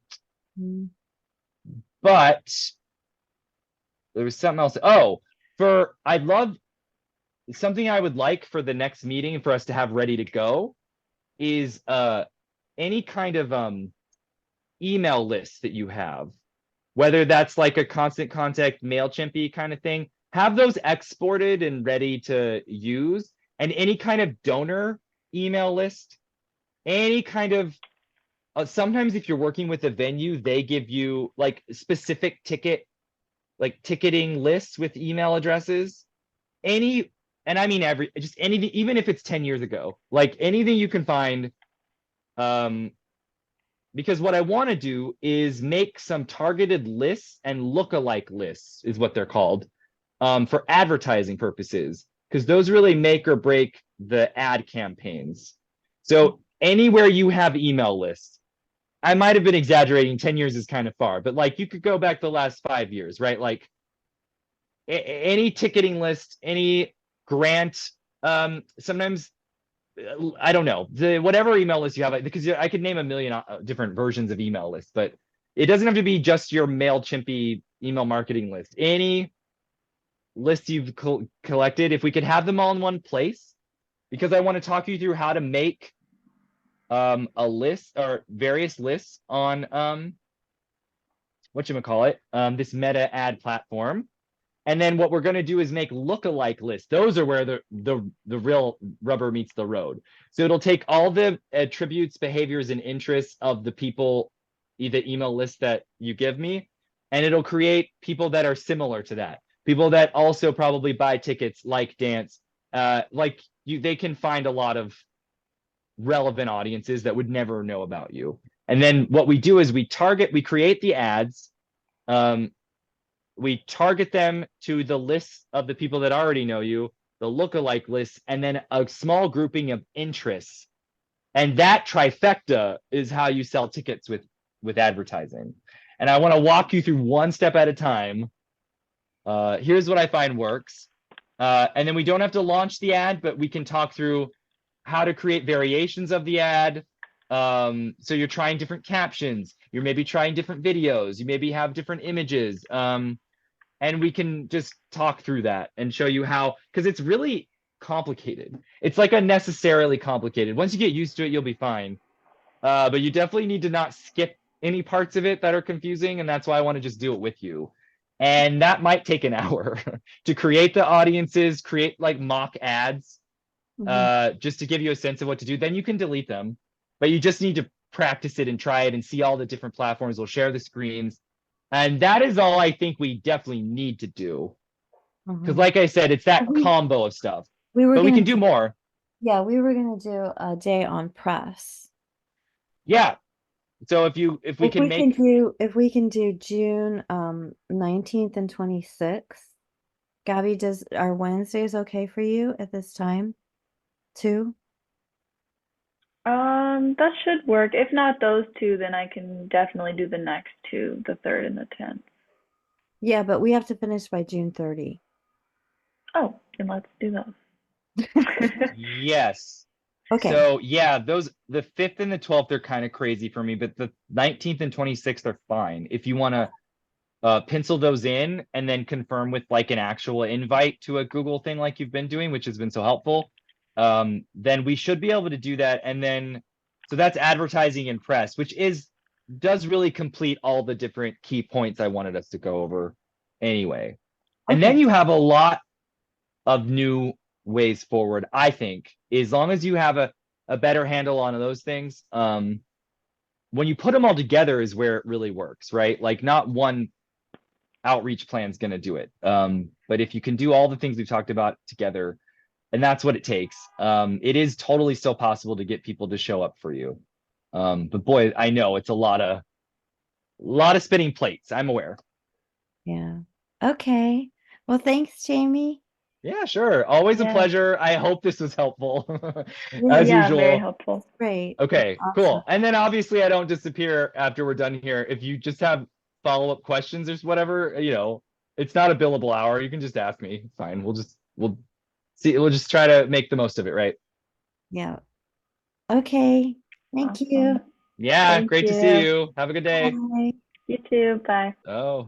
But there was something else. Oh, I'd love something I would like for the next meeting for us to have ready to go is any kind of email list that you have, whether that's like a constant contact MailChimp kind of thing, have those exported and ready to use, and any kind of donor email list, any kind of sometimes if you're working with a venue, they give you like specific ticketing lists with email addresses. Any, and I mean just anything, even if it's 10 years ago, like anything you can find. Because what I want to do is make some targeted lists and lookalike lists is what they're called, for advertising purposes, because those really make or break the ad campaigns. So anywhere you have email lists, I might have been exaggerating, 10 years is kind of far, but like you could go back the last 5 years, right? Like any ticketing list, any grant, sometimes I don't know, the whatever email list you have, because I could name a million different versions of email lists, but it doesn't have to be just your MailChimpy email marketing list. Any list you've collected, if we could have them all in one place, because I want to talk you through how to make a list or various lists on whatchamacallit, this meta ad platform. And then what we're going to do is make lookalike lists. Those are where the real rubber meets the road. So it'll take all the attributes, behaviors, and interests of the people, the email list that you give me, and it'll create people that are similar to that. People that also probably buy tickets, like dance, like you. They can find a lot of relevant audiences that would never know about you. And then what we do is we create the ads. We target them to the lists of the people that already know you, the lookalike lists, and then a small grouping of interests. And that trifecta is how you sell tickets with advertising. And I want to walk you through one step at a time. Here's what I find works. And then we don't have to launch the ad, but we can talk through how to create variations of the ad. So you're trying different captions. You're maybe trying different videos. You maybe have different images. And we can just talk through that and show you how, because it's really complicated. It's like unnecessarily complicated. Once you get used to it, you'll be fine. But you definitely need to not skip any parts of it that are confusing, and that's why I want to just do it with you. And that might take an hour to create the audiences, create like mock ads, just to give you a sense of what to do. Then you can delete them, but you just need to practice it and try it and see all the different platforms. We'll share the screens. And that is all I think we definitely need to do. Because like I said, it's that combo of stuff. But we can do more. Yeah, we were gonna do a day on press. Yeah. So if we can if we can do June 19th and 26th. Gabby, are Wednesdays okay for you at this time too? That should work. If not those two, then I can definitely do the next two, the 3rd and the 10th. Yeah, but we have to finish by June 30. Oh, then let's do those. Yes. Okay. So yeah, those, the 5th and the 12th are kind of crazy for me, but the 19th and 26th are fine. If you want to pencil those in and then confirm with like an actual invite to a Google thing like you've been doing, which has been so helpful, then we should be able to do that. And then, so that's advertising and press, which does really complete all the different key points I wanted us to go over anyway. And then you have a lot of new ways forward, I think, as long as you have a better handle on those things. When you put them all together is where it really works, right? Like not one outreach plan is going to do it. But if you can do all the things we've talked about together, and that's what it takes, it is totally still possible to get people to show up for you. But boy, I know it's a lot of spinning plates. I'm aware. Yeah. Okay. Well, thanks, Jamie. Yeah, sure. Always a pleasure. I hope this was helpful. As Yeah, usual. very helpful. Great. Okay, Awesome. cool. And then obviously I don't disappear after we're done here. If you just have follow-up questions or whatever, it's not a billable hour. You can just ask me. It's fine. We'll see. We'll just try to make the most of it, right? Yeah. Okay. Thank you. Awesome. Yeah, Thank great to see you. Have a good day. Bye. You too. Bye. Oh.